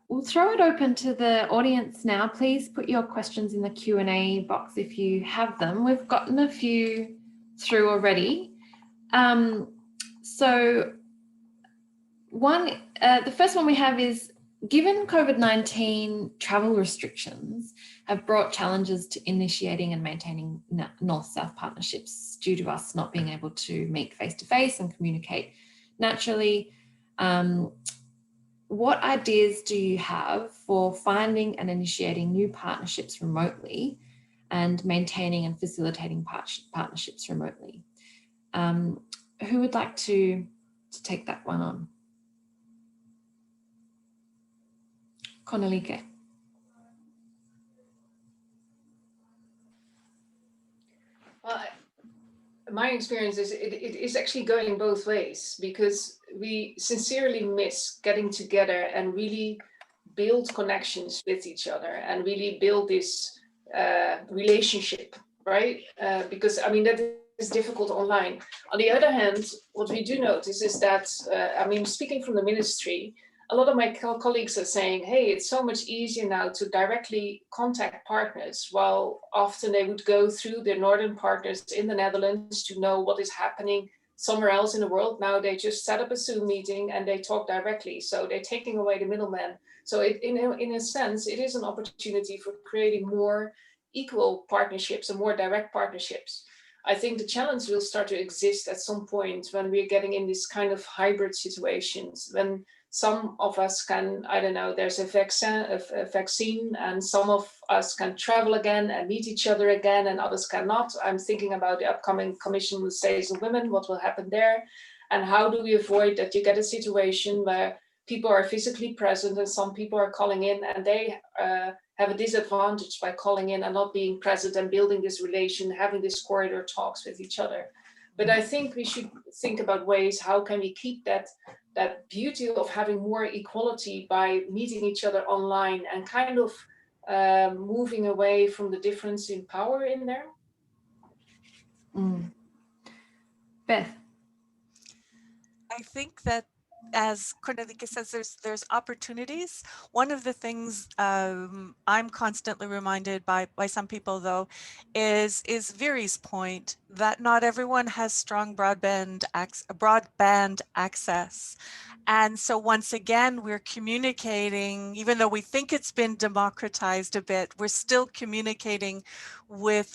we'll throw it open to the audience now. Please put your questions in the Q&A box if you have them. We've gotten a few through already. So the first one we have is, given COVID-19 travel restrictions have brought challenges to initiating and maintaining North-South partnerships due to us not being able to meet face-to-face and communicate naturally, what ideas do you have for finding and initiating new partnerships remotely and maintaining and facilitating partnerships remotely? Who would like to take that one on? Cornelieke. Well, my experience is it is actually going both ways, because we sincerely miss getting together and really build connections with each other and really build this relationship, right? Because I mean, that is difficult online. On the other hand, what we do notice is that, I mean, speaking from the ministry, a lot of my colleagues are saying, hey, it's so much easier now to directly contact partners, while often they would go through their northern partners in the Netherlands to know what is happening somewhere else in the world. Now they just set up a Zoom meeting and they talk directly. So they're taking away the middleman. So in a sense, it is an opportunity for creating more equal partnerships and more direct partnerships. I think the challenge will start to exist at some point when we're getting in this kind of hybrid situations, when some of us can, I don't know, there's a vaccine and some of us can travel again and meet each other again and others cannot. I'm thinking about the upcoming Commission on States and Women, what will happen there, and how do we avoid that you get a situation where people are physically present and some people are calling in and they have a disadvantage by calling in and not being present and building this relation, having this corridor talks with each other. But I think we should think about ways, how can we keep that beauty of having more equality by meeting each other online and kind of moving away from the difference in power in there? Beth. I think that, as Cornelieke says, there's opportunities. One of the things I'm constantly reminded by some people, though, is Viri's point that not everyone has strong broadband access. And so once again, we're communicating, even though we think it's been democratized a bit, we're still communicating with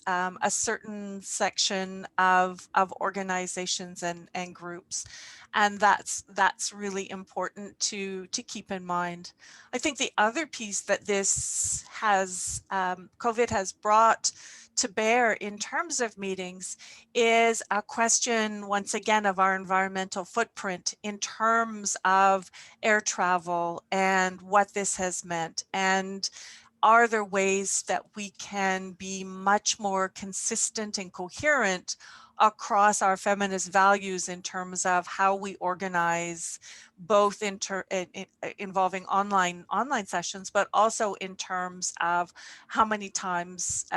a certain section of organizations and groups. And that's really important to keep in mind. I think the other piece that this has, COVID has brought to bear in terms of meetings is a question, once again, of our environmental footprint in terms of air travel and what this has meant. And are there ways that we can be much more consistent and coherent across our feminist values in terms of how we organize, both involving online sessions, but also in terms of how many times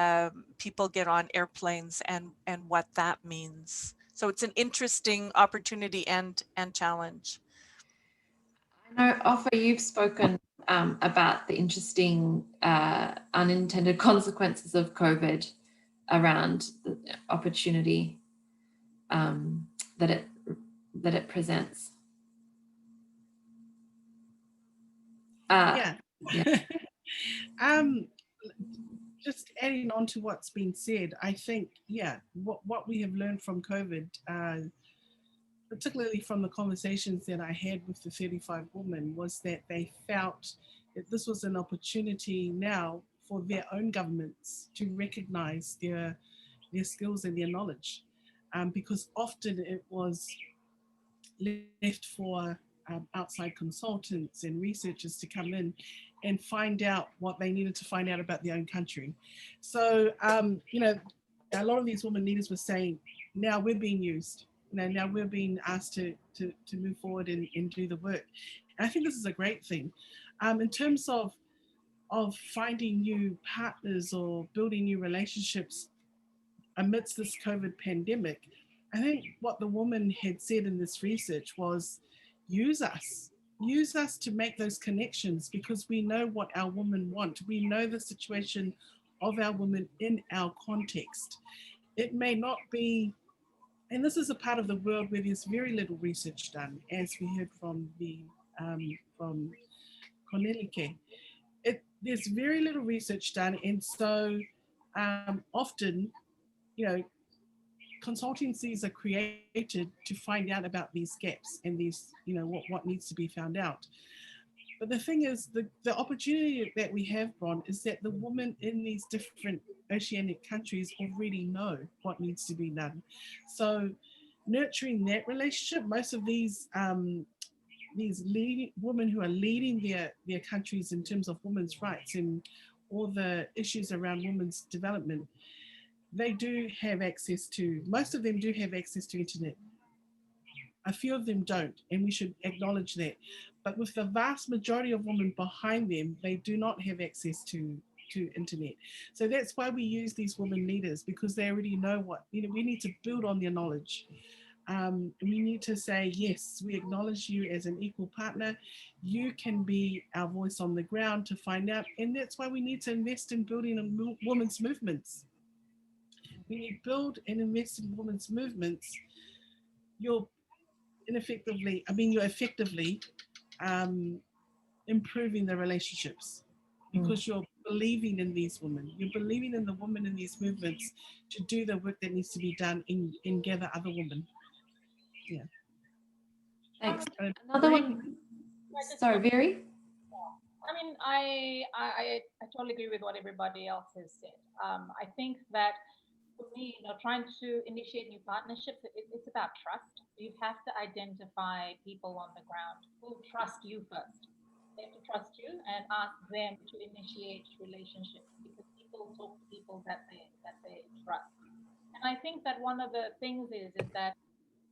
people get on airplanes and what that means. So it's an interesting opportunity and challenge. I know, Ofa, you've spoken about the interesting unintended consequences of COVID around the opportunity that it presents. Yeah. um, just adding on to what's been said, I think, yeah, what we have learned from COVID, particularly from the conversations that I had with the 35 women, was that they felt that this was an opportunity now for their own governments to recognize their skills and their knowledge, because often it was left for outside consultants and researchers to come in and find out what they needed to find out about their own country. So, you know, a lot of these women leaders were saying, now we're being used, you know, now we're being asked to move forward and do the work. And I think this is a great thing. In terms of finding new partners or building new relationships amidst this COVID pandemic, I think what the woman had said in this research was, use us to make those connections, because we know what our women want. We know the situation of our women in our context. It may not be, and this is a part of the world where there's very little research done, as we heard from Cornelieke. There's very little research done, and so often, you know, consultancies are created to find out about these gaps and these, you know, what needs to be found out. But the thing is, the opportunity that we have, Bron, is that the women in these different oceanic countries already know what needs to be done. So nurturing that relationship, most of these leading women who are leading their countries in terms of women's rights and all the issues around women's development, they do have access to, most of them do have access to internet. A few of them don't, and we should acknowledge that. But with the vast majority of women behind them, they do not have access to internet. So that's why we use these women leaders, because they already know what, you know, we need to build on their knowledge. We need to say, yes, we acknowledge you as an equal partner. You can be our voice on the ground to find out. And that's why we need to invest in building women's movements. When you build and invest in women's movements, you're effectively improving the relationships, because you're believing in these women. You're believing in the women in these movements to do the work that needs to be done and gather other women. Yeah. Thanks. Another one. Sorry, Viri? I mean, I totally agree with what everybody else has said. I think that for me, you know, trying to initiate new partnerships, it's about trust. You have to identify people on the ground who trust you first. They have to trust you and ask them to initiate relationships, because people talk to people that they trust. And I think that one of the things is that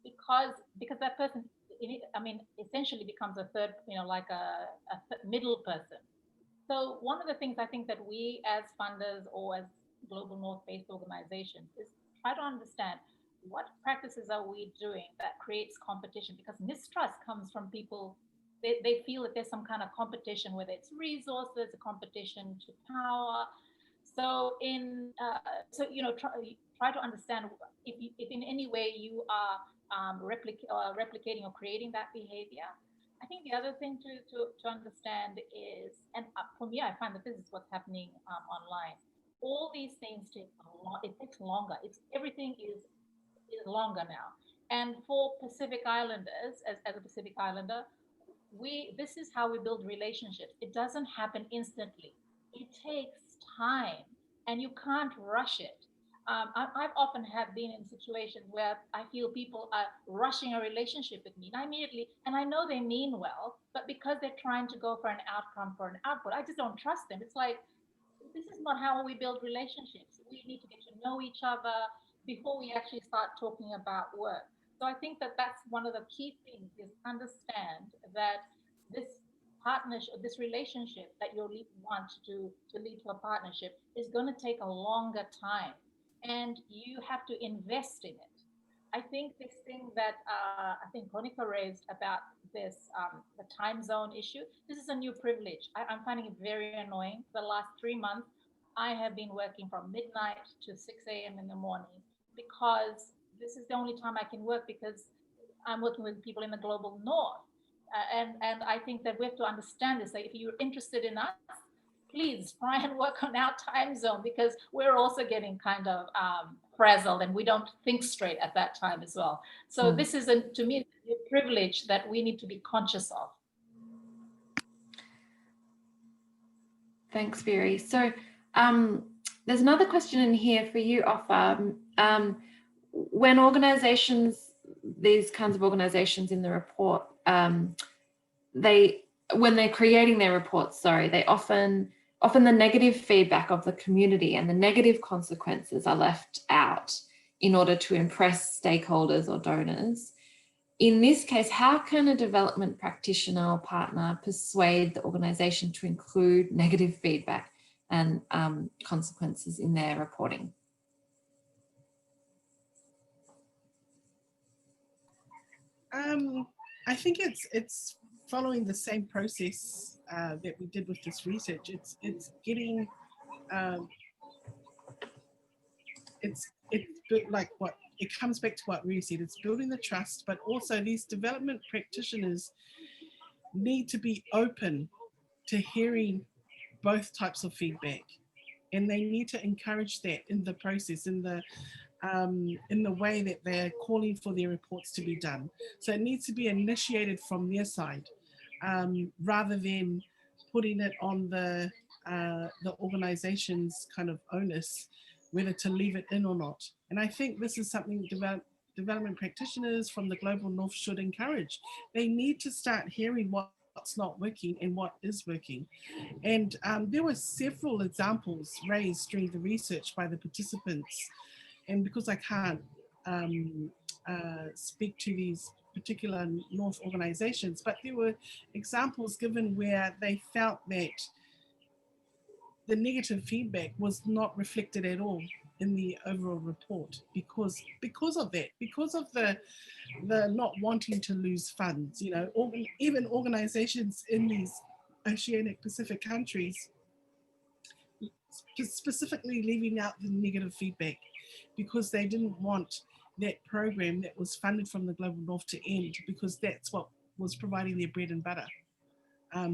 because that person, I mean, essentially becomes a third, you know, like a middle person. So one of the things I think that we as funders or as global North-based organizations is try to understand what practices are we doing that creates competition, because mistrust comes from people. They feel that there's some kind of competition, whether it's resources, a competition to power. So you know, try to understand if in any way you are replicating or creating that behavior. I think the other thing to understand is, and for me, I find that this is what's happening online. All these things take a lot. It takes longer. Everything is longer now. And for Pacific Islanders, as a Pacific Islander, this is how we build relationships. It doesn't happen instantly. It takes time, and you can't rush it. I've often have been in situations where I feel people are rushing a relationship with me. And I know they mean well, but because they're trying to go for an outcome, for an output, I just don't trust them. It's like, this is not how we build relationships. We need to get to know each other before we actually start talking about work. So I think that that's one of the key things, is understand that this partnership, this relationship that you want to lead to a partnership is going to take a longer time, and you have to invest in it. I think this thing that I think Monica raised about this, the time zone issue, this is a new privilege. I'm finding it very annoying. The last 3 months, I have been working from midnight to 6 a.m. in the morning, because this is the only time I can work, because I'm working with people in the global north. And I think that we have to understand this. Like, if you're interested in us, please try and work on our time zone, because we're also getting kind of frazzled and we don't think straight at that time as well. So this is, to me, a privilege that we need to be conscious of. Thanks, Viri. So there's another question in here for you, Ofa. When organizations, these kinds of organizations in the report, when they're creating their reports, they often the negative feedback of the community and the negative consequences are left out in order to impress stakeholders or donors. In this case, how can a development practitioner or partner persuade the organization to include negative feedback and consequences in their reporting? I think it's following the same process that we did with this research. It's getting it's like what it comes back to what we said. It's building the trust, but also these development practitioners need to be open to hearing both types of feedback, and they need to encourage that in the process, in the way that they're calling for their reports to be done. So it needs to be initiated from their side, rather than putting it on the organization's kind of onus, whether to leave it in or not. And I think this is something development practitioners from the Global North should encourage. They need to start hearing what's not working and what is working. And there were several examples raised during the research by the participants. And because I can't speak to these particular North organizations, but there were examples given where they felt that the negative feedback was not reflected at all in the overall report because of that, because of the not wanting to lose funds. You know, even organizations in these Oceanic Pacific countries specifically leaving out the negative feedback because they didn't want that program that was funded from the Global North to end, because that's what was providing their bread and butter.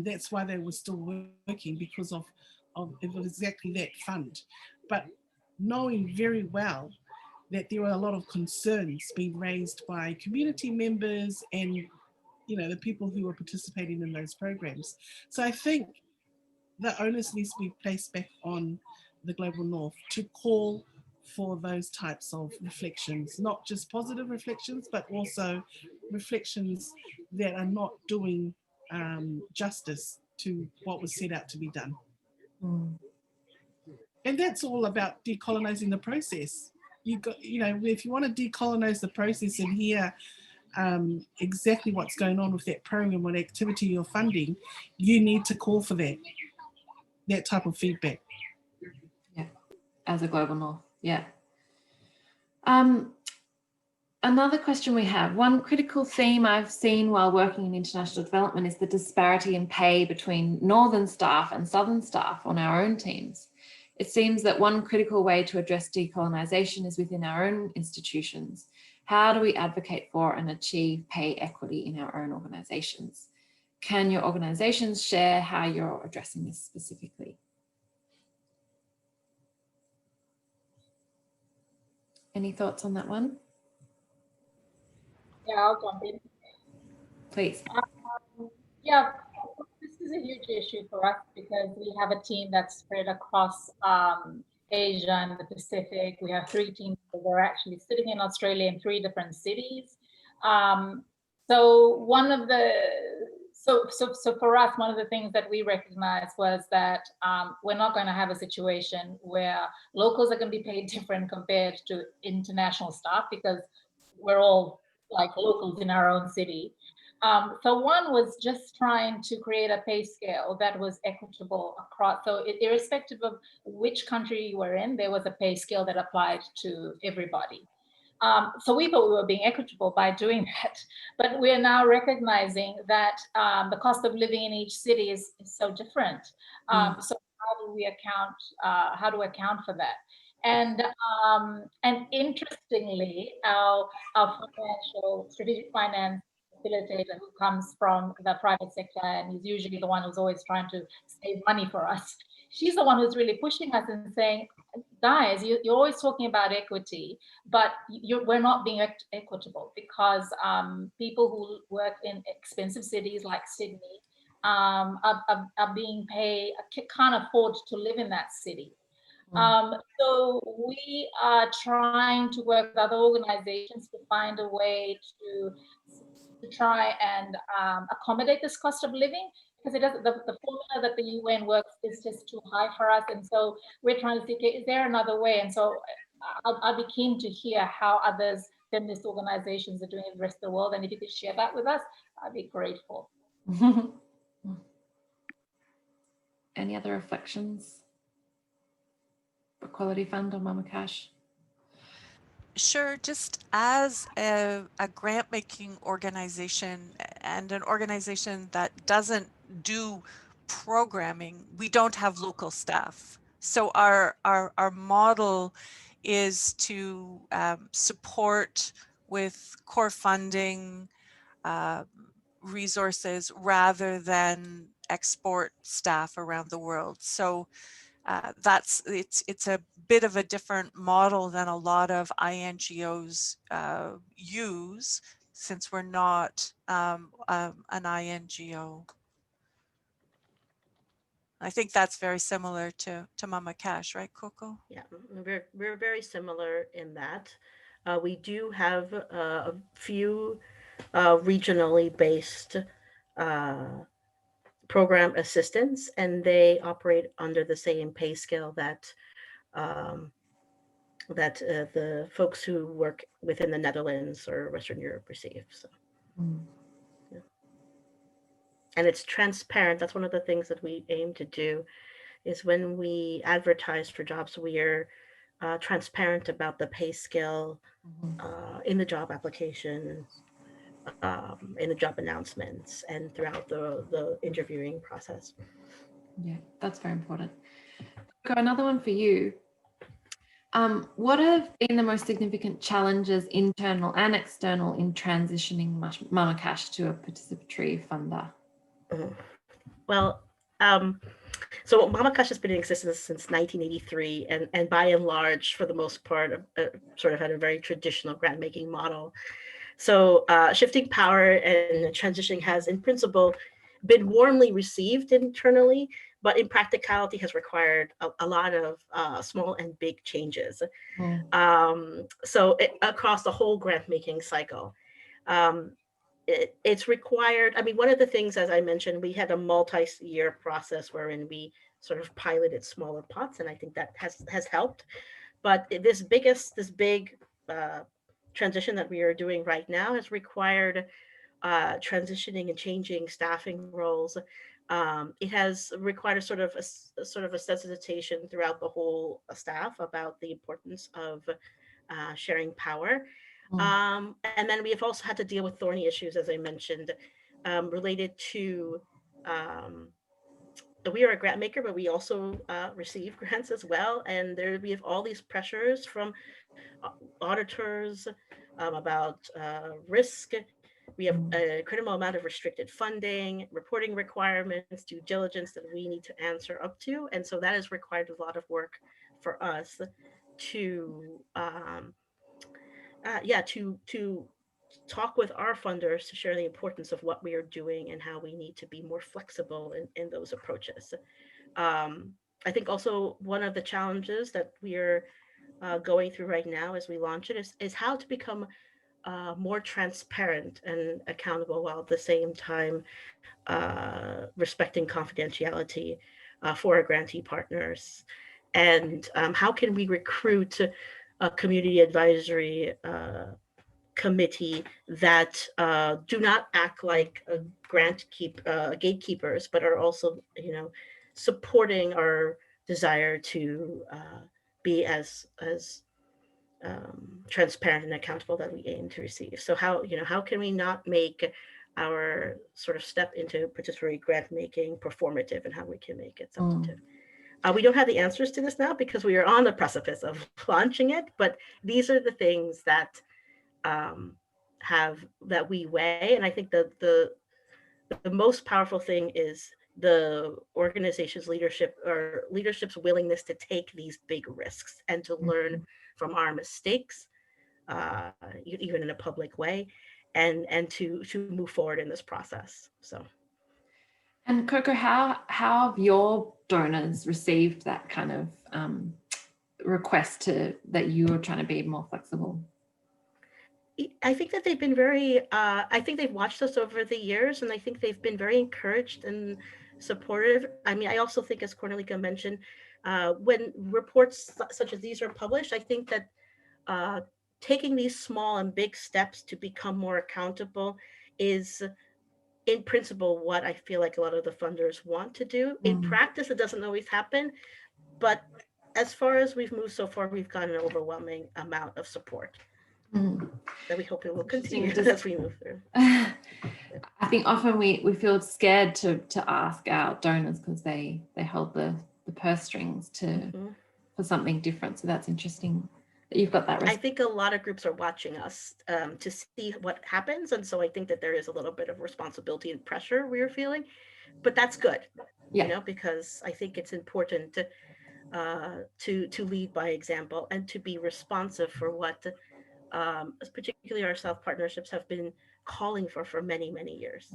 That's why they were still working, because of exactly that fund. But knowing very well that there were a lot of concerns being raised by community members and, you know, the people who were participating in those programs. So I think the onus needs to be placed back on the Global North to call for those types of reflections, not just positive reflections, but also reflections that are not doing justice to what was set out to be done. And that's all about decolonizing the process. You know, if you want to decolonize the process and hear exactly what's going on with that program or activity you're funding, you need to call for that type of feedback. Yeah, as a Global North, yeah. Another question we have, one critical theme I've seen while working in international development is the disparity in pay between Northern staff and Southern staff on our own teams. It seems that one critical way to address decolonisation is within our own institutions. How do we advocate for and achieve pay equity in our own organisations? Can your organisations share how you're addressing this specifically? Any thoughts on that one? Yeah, I'll jump in. Please. Yeah, this is a huge issue for us because we have a team that's spread across Asia and the Pacific. We have 3 teams that are actually sitting in Australia in 3 different cities. So for us, one of the things that we recognized was that we're not going to have a situation where locals are going to be paid different compared to international staff, because we're all like locals in our own city. So one was just trying to create a pay scale that was equitable across. So irrespective of which country you were in, there was a pay scale that applied to everybody. So we thought we were being equitable by doing that, but we are now recognizing that the cost of living in each city is so different. So how do we account for that? And interestingly, our financial strategic finance facilitator who comes from the private sector and is usually the one who's always trying to save money for us. She's the one who's really pushing us and saying, guys, you're always talking about equity, but we're not being equitable because people who work in expensive cities like Sydney are being paid, can't afford to live in that city. So we are trying to work with other organizations to find a way to try and accommodate this cost of living, because it doesn't, the formula that the UN works is just too high for us. And so we're trying to think, is there another way? And so I'll be keen to hear how others feminist organizations are doing in the rest of the world. And if you could share that with us, I'd be grateful. Any other reflections? Equality Fund or Mama Cash? Sure. Just as a grant-making organization and an organization that doesn't do programming, we don't have local staff. So our model is to support with core funding resources rather than export staff around the world. So it's a bit of a different model than a lot of INGOs use, since we're not an INGO. I think that's very similar to Mama Cash, right, Coco? Yeah, we're very similar in that. We do have a few regionally based program assistants, and they operate under the same pay scale that the folks who work within the Netherlands or Western Europe receive. So, yeah. And it's transparent. That's one of the things that we aim to do, is when we advertise for jobs, we are transparent about the pay scale in the job application, in the job announcements, and throughout the interviewing process. Yeah, that's very important. Got another one for you. What have been the most significant challenges, internal and external, in transitioning Mama Cash to a participatory funder? Well, so Mama Cash has been in existence since 1983, and by and large, for the most part, sort of had a very traditional grant making model. So shifting power and transitioning has, in principle, been warmly received internally, but in practicality has required a lot of small and big changes. So across the whole grant making cycle. It's required. I mean, one of the things, as I mentioned, we had a multi-year process wherein we sort of piloted smaller pots, and I think that has helped. But this big transition that we are doing right now has required transitioning and changing staffing roles. It has required a sort of a sensitization throughout the whole staff about the importance of sharing power. And then we have also had to deal with thorny issues, as I mentioned, related to, we are a grant maker, but we also receive grants as well. And we have all these pressures from auditors about risk. We have a critical amount of restricted funding, reporting requirements, due diligence that we need to answer up to. And so that has required a lot of work for us to to talk with our funders to share the importance of what we are doing and how we need to be more flexible in those approaches. I think also one of the challenges that we are going through right now as we launch it is how to become more transparent and accountable, while at the same time respecting confidentiality for our grantee partners. And how can we recruit a community advisory committee that do not act like gatekeepers, but are also, supporting our desire to be as transparent and accountable that we aim to receive. So how can we not make our sort of step into participatory grant making performative, and how we can make it substantive? We don't have the answers to this now because we are on the precipice of launching it, but these are the things that that we weigh. And I think the most powerful thing is the organization's leadership's willingness to take these big risks and to learn from our mistakes, even in a public way, and to move forward in this process. So. And Coco, how have your donors received that kind of request that you are trying to be more flexible? I think that they've been very, I think they've watched us over the years, and I think they've been very encouraged and supportive. I mean, I also think, as Cornelieke mentioned, when reports such as these are published, I think that taking these small and big steps to become more accountable is, in principle, what I feel like a lot of the funders want to do. In practice, it doesn't always happen, but as far as we've moved so far, we've got an overwhelming amount of support that we hope it will continue as we move through. I think often we feel scared to ask our donors because they hold the purse strings for something different. So that's interesting that you've got that. I think a lot of groups are watching us to see what happens, and so I think that there is a little bit of responsibility and pressure we're feeling, but that's good, you know, because I think it's important to lead by example and to be responsive for what particularly our South partnerships have been calling for many, many years.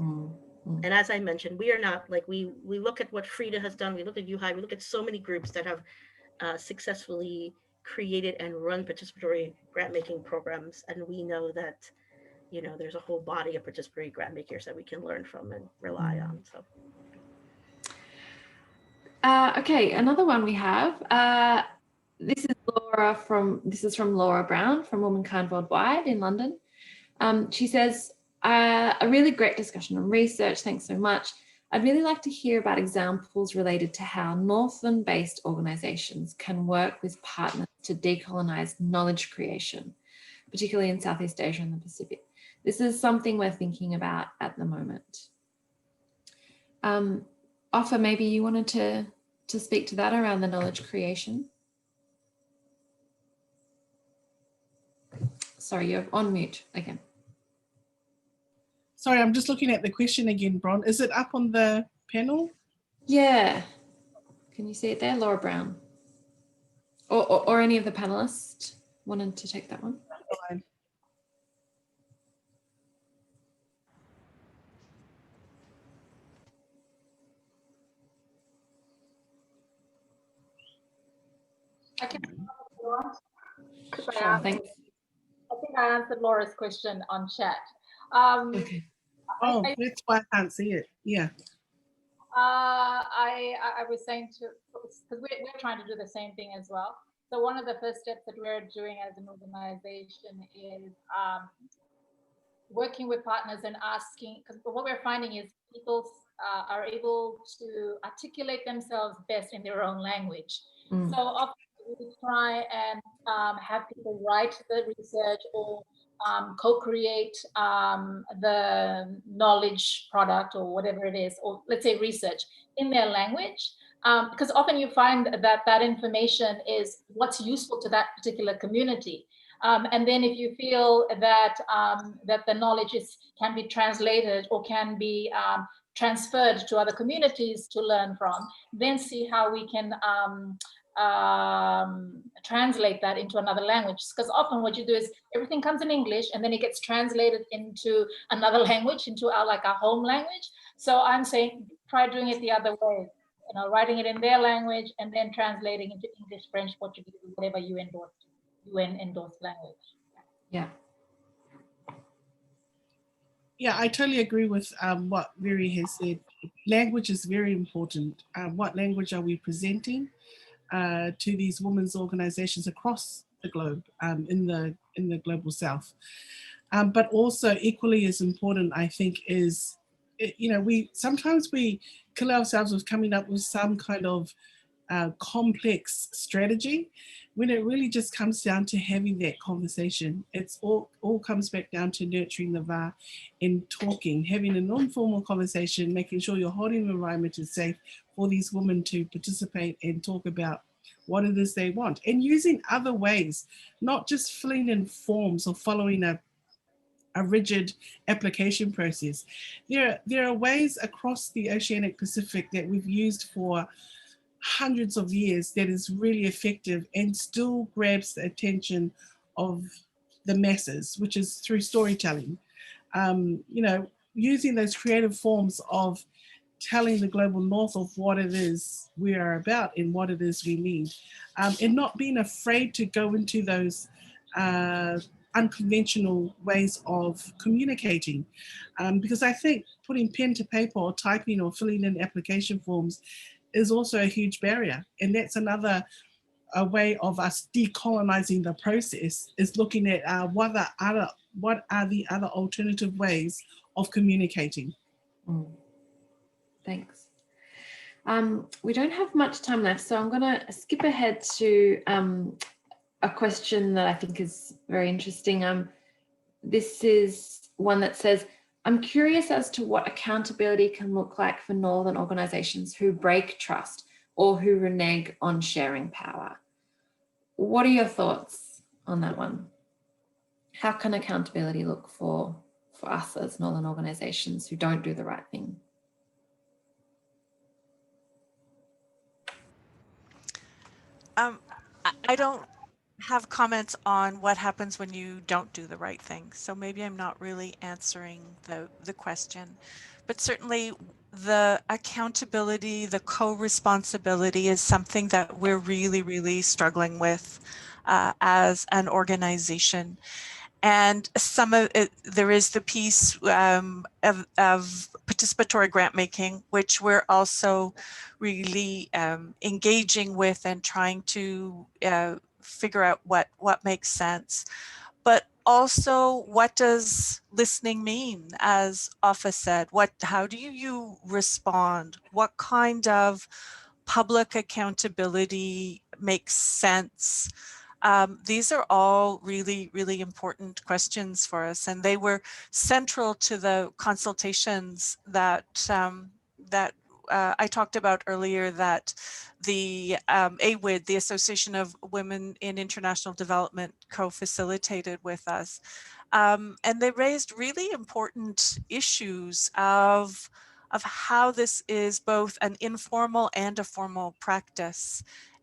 And as I mentioned, we are not like, we look at what Frida has done, we look at UHI, we look at so many groups that have successfully created and run participatory grant making programs, and we know that, you know, there's a whole body of participatory grant makers that we can learn from and rely on. So okay, another one we have. This is from Laura Brown from Womankind Worldwide in London. She says, a really great discussion on research. Thanks so much. I'd really like to hear about examples related to how Northern-based organizations can work with partners to decolonize knowledge creation, particularly in Southeast Asia and the Pacific. This is something we're thinking about at the moment. Ofa, maybe you wanted to speak to that around the knowledge creation. Sorry, you're on mute again. Sorry, I'm just looking at the question again, Bron. Is it up on the panel? Yeah. Can you see it there, Laura Brown? Or any of the panelists wanted to take that one? Fine. I can if you want. Sure, thanks. I think I answered Laura's question on chat. Okay. Oh, that's why I can't see it. Yeah. I was saying because we're trying to do the same thing as well. So one of the first steps that we're doing as an organization is working with partners and asking, because what we're finding is people are able to articulate themselves best in their own language. So often we try and have people write the research or co-create the knowledge product or whatever it is, or let's say research in their language. Because often you find that information is what's useful to that particular community. And then if you feel that that the knowledge can be translated or can be transferred to other communities to learn from, then see how we can translate that into another language. Because often what you do is everything comes in English and then it gets translated into another language, into our home language. So I'm saying try doing it the other way, you know, writing it in their language and then translating into English, French, Portuguese, whatever you endorse language. Yeah. Yeah, I totally agree with what Viri has said. Language is very important. What language are we presenting to these women's organizations across the globe, in the global South? But also equally as important, I think, is, you know, sometimes we kill ourselves with coming up with some kind of complex strategy, when it really just comes down to having that conversation. It's all comes back down to nurturing the va and talking, having a non-formal conversation, making sure your holding environment is safe for these women to participate and talk about what it is they want, and using other ways, not just filling in forms or following a a rigid application process. There are ways across the Oceanic Pacific that we've used for hundreds of years that is really effective and still grabs the attention of the masses, which is through storytelling. You know, using those creative forms of telling the global north of what it is we are about and what it is we need, and not being afraid to go into those unconventional ways of communicating, because I think putting pen to paper or typing or filling in application forms is also a huge barrier, and that's another a way of us decolonizing the process, is looking at what are the other alternative ways of communicating. Thanks. We don't have much time left, so I'm going to skip ahead to a question that I think is very interesting. This is one that says, I'm curious as to what accountability can look like for Northern organisations who break trust or who renege on sharing power. What are your thoughts on that one? How can accountability look for us as Northern organisations who don't do the right thing? I don't have comments on what happens when you don't do the right thing. So maybe I'm not really answering the question, but certainly the accountability, the co-responsibility is something that we're really, really struggling with as an organization. And some of it, there is the piece of participatory grant making, which we're also really engaging with and trying to figure out what makes sense. But also, what does listening mean? As Ofa said, how do you respond? What kind of public accountability makes sense? These are all really, really important questions for us, and they were central to the consultations that I talked about earlier, that the AWID, the Association of Women in International Development, co-facilitated with us. And they raised really important issues of how this is both an informal and a formal practice,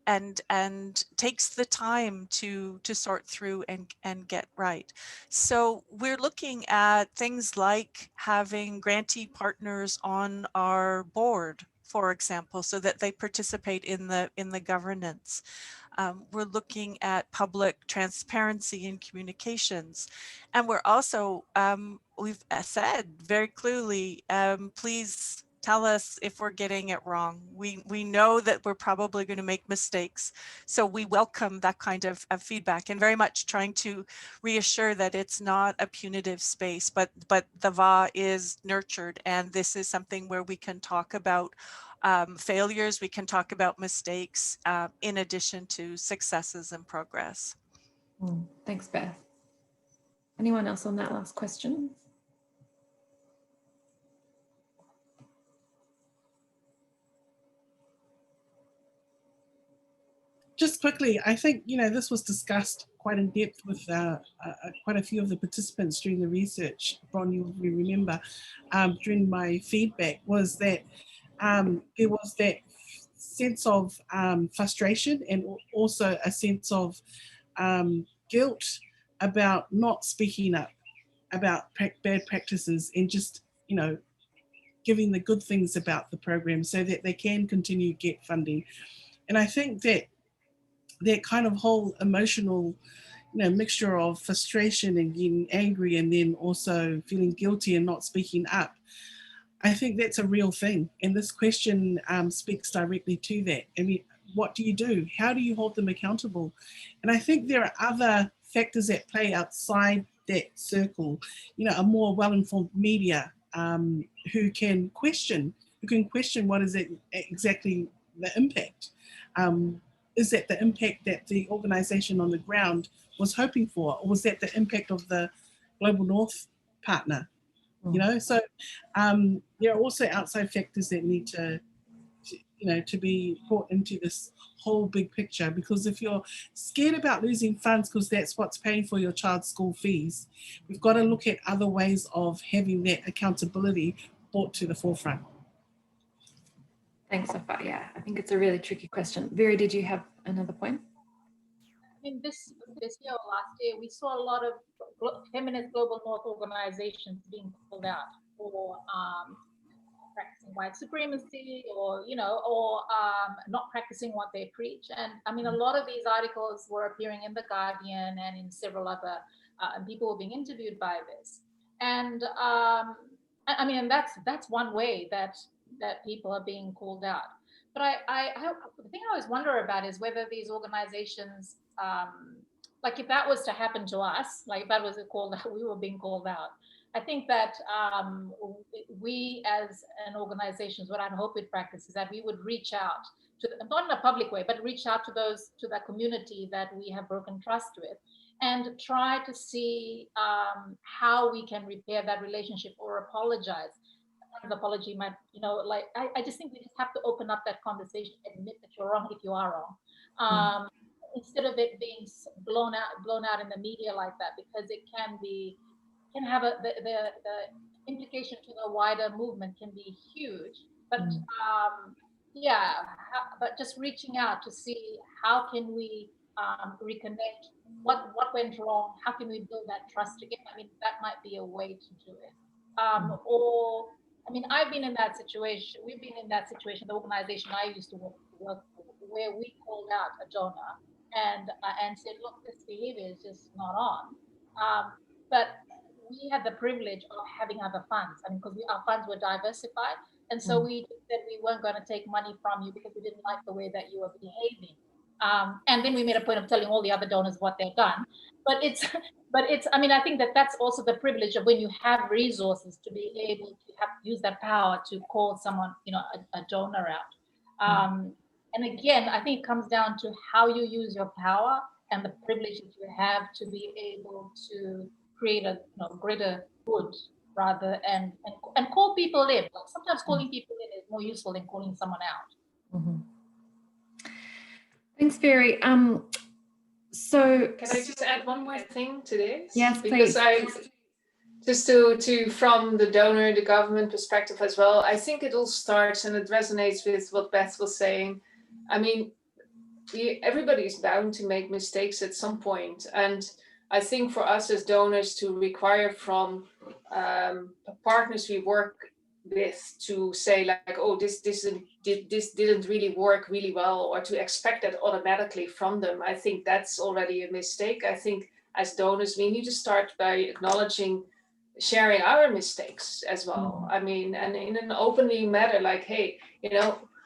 and takes the time to sort through and get right. So we're looking at things like having grantee partners on our board, for example, so that they participate in the governance. We're looking at public transparency in communications, and we're also we've said very clearly, please tell us if we're getting it wrong. We know that we're probably going to make mistakes, so we welcome that kind of feedback, and very much trying to reassure that it's not a punitive space, but the VA is nurtured, and this is something where we can talk about failures, we can talk about mistakes, in addition to successes and progress. Thanks, Beth. Anyone else on that last question? Just quickly, I think, you know, this was discussed quite in depth with quite a few of the participants during the research. Bron, you remember during my feedback, was that there was that sense of frustration and also a sense of guilt about not speaking up about bad practices, and just, you know, giving the good things about the program so that they can continue to get funding. And I think that that kind of whole emotional, you know, mixture of frustration and getting angry and then also feeling guilty and not speaking up, I think that's a real thing. And this question speaks directly to that. I mean, what do you do? How do you hold them accountable? And I think there are other factors at play outside that circle, you know, a more well-informed media who can question what is it exactly the impact. Is that the impact that the organisation on the ground was hoping for, or was that the impact of the Global North partner? You know, so there are also outside factors that need to to be brought into this whole big picture. Because if you're scared about losing funds because that's what's paying for your child's school fees, we've got to look at other ways of having that accountability brought to the forefront. Thanks, Ofa. Yeah, I think it's a really tricky question. Viri, did you have another point? I mean, this year or last year, we saw a lot of feminist global north organizations being pulled out for practicing white supremacy, or not practicing what they preach. And I mean, a lot of these articles were appearing in the Guardian and in several other, and people were being interviewed by this. And I mean, and that's one way that people are being called out. But the thing I always wonder about is whether these organizations, like if that was to happen to us, like if that was called out, we were being called out. I think that we as an organization, what I'd hope we'd practice is that we would reach out to, not in a public way, but reach out to that community that we have broken trust with, and try to see how we can repair that relationship or apologize. The apology might, I just think we just have to open up that conversation, admit that you're wrong if you are wrong, instead of it being blown out in the media like that, because it can have the implication to the wider movement can be huge. But but just reaching out to see how can we reconnect, what went wrong, how can we build that trust again. I mean, that might be a way to do it. Or I mean, I've been in that situation. We've been in that situation. The organization I used to work for, where we called out a donor and said, look, this behavior is just not on. But we had the privilege of having other funds. I mean, because our funds were diversified, and so we said we weren't going to take money from you because we didn't like the way that you were behaving. And then we made a point of telling all the other donors what they've done. But it's, I mean, I think that's also the privilege of when you have resources to be able to use that power to call someone, a donor out. And again, I think it comes down to how you use your power and the privilege that you have to be able to create a greater good, rather and call people in. Like sometimes calling people in is more useful than calling someone out. Thanks, Viri. So can I just add one more thing to this? Yes, because please. Just to from the donor, the government perspective as well, I think it all starts, and it resonates with what Beth was saying. I mean, everybody is bound to make mistakes at some point, and I think for us as donors to require from partners we work with to say like, oh, this didn't really work really well, or to expect that automatically from them, I think that's already a mistake. I think as donors, we need to start by acknowledging, sharing our mistakes as well. I mean, and in an openly matter, like, hey,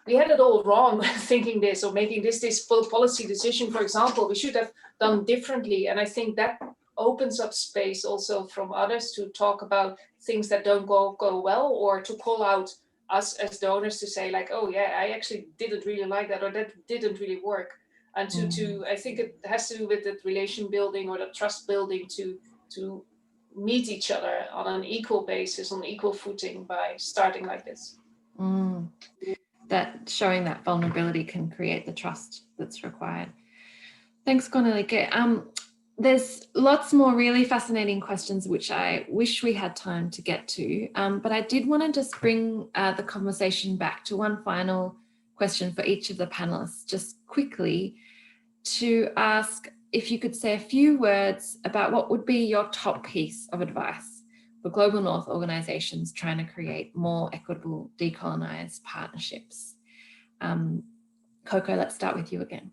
we had it all wrong thinking this or making this policy decision, for example, we should have done differently. And I think that opens up space also from others to talk about things that don't go well, or to call out us as donors to say like, oh yeah, I actually didn't really like that, or that didn't really work. And to I think it has to do with that relation building or the trust building to meet each other on an equal basis, on equal footing by starting like this. That showing that vulnerability can create the trust that's required. Thanks, Cornelieke. There's lots more really fascinating questions which I wish we had time to get to, but I did want to just bring the conversation back to one final question for each of the panelists, just quickly, to ask if you could say a few words about what would be your top piece of advice for Global North organizations trying to create more equitable, decolonized partnerships. Coco, let's start with you again.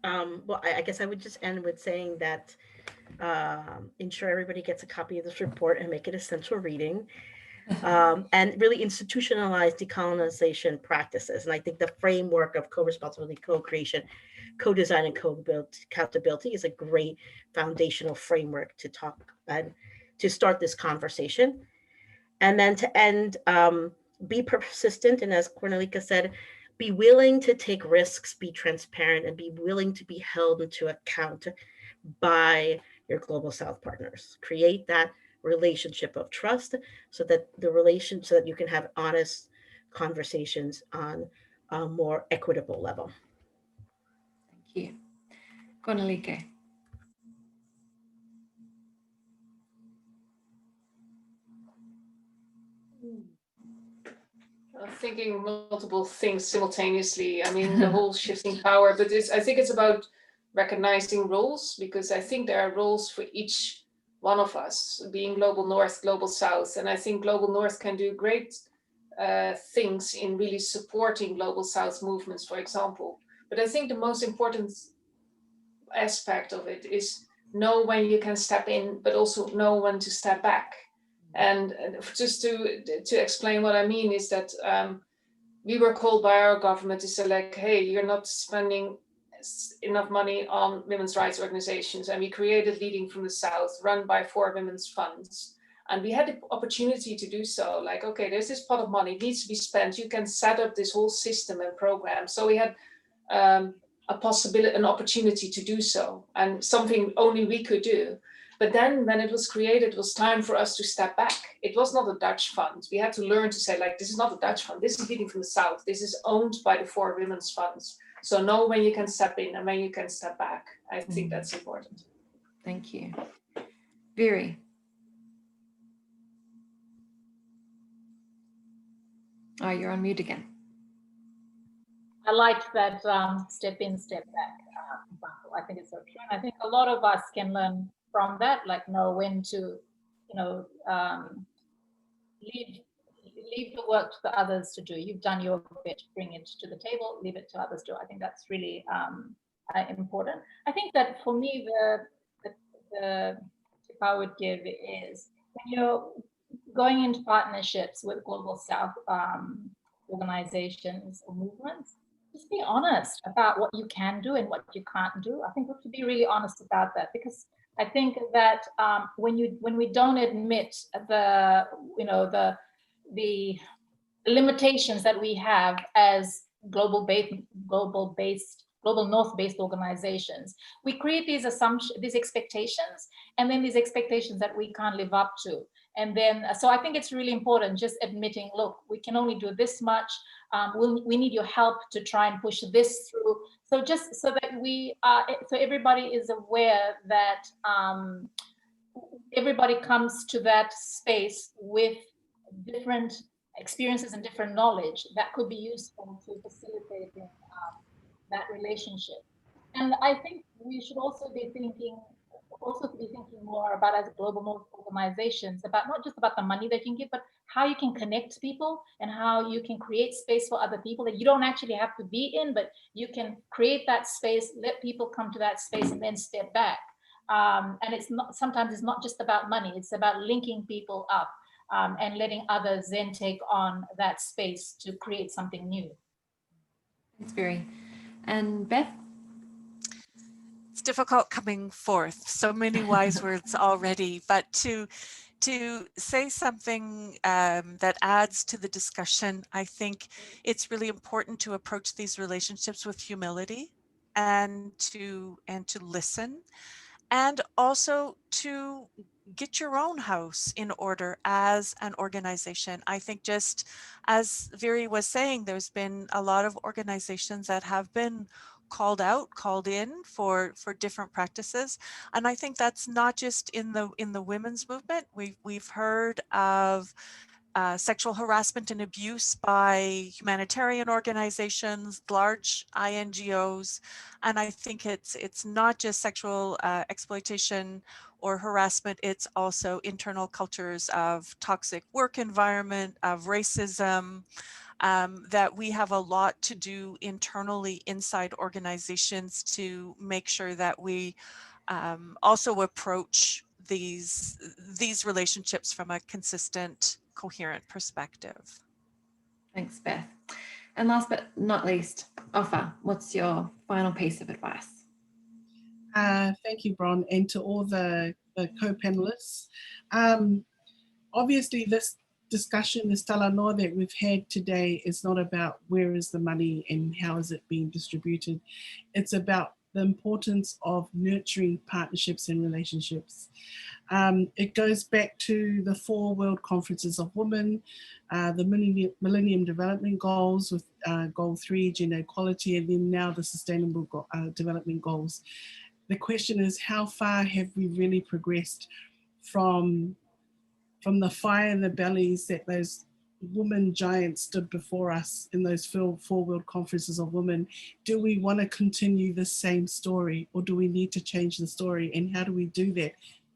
Well, I guess I would just end with saying that ensure everybody gets a copy of this report and make it essential reading, and really institutionalize decolonization practices. And I think the framework of co-responsibility, co-creation, co-design, and co-accountability is a great foundational framework to talk and to start this conversation. And then to end, be persistent. And as Cornelieke said, be willing to take risks, be transparent, and be willing to be held into account by your Global South partners. Create that relationship of trust so that you can have honest conversations on a more equitable level. Thank you. Cornelieke. Thinking multiple things simultaneously. I mean, the whole shifting power, but I think it's about recognizing roles, because I think there are roles for each one of us, being Global North, Global South. And I think Global North can do great things in really supporting Global South movements, for example. But I think the most important aspect of it is know when you can step in, but also know when to step back. And just to explain what I mean is that we were called by our government to say, like, hey, you're not spending enough money on women's rights organizations. And we created Leading from the South, run by 4 women's funds. And we had the opportunity to do so. Like, okay, there's this pot of money, it needs to be spent. You can set up this whole system and program. So we had a possibility, an opportunity to do so, and something only we could do. But then when it was created, it was time for us to step back. It was not a Dutch fund. We had to learn to say, like, this is not a Dutch fund. This is Leading from the South. This is owned by the 4 women's funds. So know when you can step in and when you can step back. I think that's important. Thank you. Viri. Oh, you're on mute again. I liked that step in, step back example. I think it's so true. And I think a lot of us can learn from that, like know when to, leave the work to the others to do. You've done your bit, bring it to the table, leave it to others to do. I think that's really important. I think that for me, the tip I would give is when you're going into partnerships with Global South organizations or movements, just be honest about what you can do and what you can't do. I think we have to be really honest about that, because I think that when we don't admit the limitations that we have as global North-based organizations, we create these assumptions, these expectations, and then these expectations that we can't live up to. And then, so I think it's really important just admitting, look, we can only do this much. We need your help to try and push this through. So just so that so everybody is aware that everybody comes to that space with different experiences and different knowledge that could be useful to facilitating that relationship. And I think we should also be thinking more about, as Global North organizations, about not just about the money that you can give, but how you can connect people and how you can create space for other people that you don't actually have to be in, but you can create that space, let people come to that space and then step back. And sometimes it's not just about money, it's about linking people up and letting others then take on that space to create something new. Thanks, Viri. And Beth? It's difficult coming forth, so many wise words already, but to say something that adds to the discussion, I think it's really important to approach these relationships with humility and to listen, and also to get your own house in order as an organization. I think, just as Viri was saying, there's been a lot of organizations that have been called in for different practices. And I think that's not just in the women's movement. We've heard of sexual harassment and abuse by humanitarian organizations, large INGOs, and I think it's not just sexual exploitation or harassment, it's also internal cultures of toxic work environment, of racism, that we have a lot to do internally inside organizations to make sure that we also approach these relationships from a consistent, coherent perspective. Thanks, Beth. And last but not least, Ofa, what's your final piece of advice? Thank you, Bron, and to all the co-panelists. Obviously, this discussion, this talanoa that we've had today is not about where is the money and how is it being distributed. It's about the importance of nurturing partnerships and relationships. It goes back to the 4 World Conferences of Women, the Millennium Development Goals with Goal 3, gender equality, and then now the Sustainable Development Goals. The question is, how far have we really progressed from the fire in the bellies that those women giants stood before us in those 4 World Conferences of Women? Do we want to continue the same story, or do we need to change the story? And how do we do that?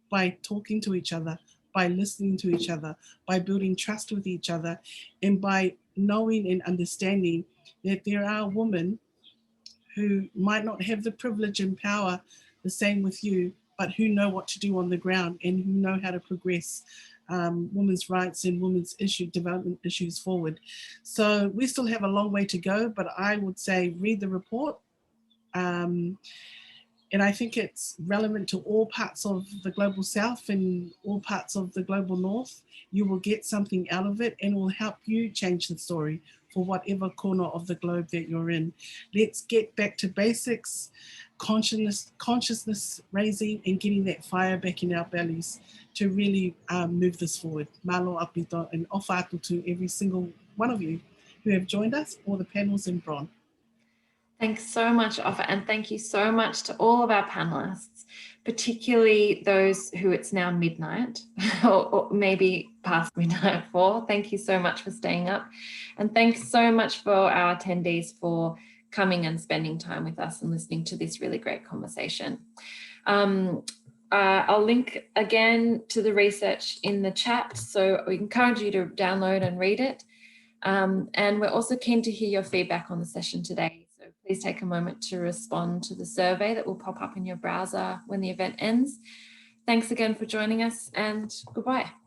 By talking to each other, by listening to each other, by building trust with each other, and by knowing and understanding that there are women who might not have the privilege and power the same with you, but who know what to do on the ground and who know how to progress women's rights and women's development issues forward. So we still have a long way to go, but I would say read the report. And I think it's relevant to all parts of the Global South and all parts of the Global North. You will get something out of it and will help you change the story for whatever corner of the globe that you're in. Let's get back to basics, consciousness raising, and getting that fire back in our bellies to really move this forward. Malo apito and ofa atu to every single one of you who have joined us, or the panels in Bron. Thanks so much, Ofa, and thank you so much to all of our panelists, particularly those who it's now midnight or maybe past midnight for. Thank you so much for staying up. And thanks so much for our attendees for coming and spending time with us and listening to this really great conversation. I'll link again to the research in the chat, so we encourage you to download and read it. And we're also keen to hear your feedback on the session today. So please take a moment to respond to the survey that will pop up in your browser when the event ends. Thanks again for joining us, and goodbye.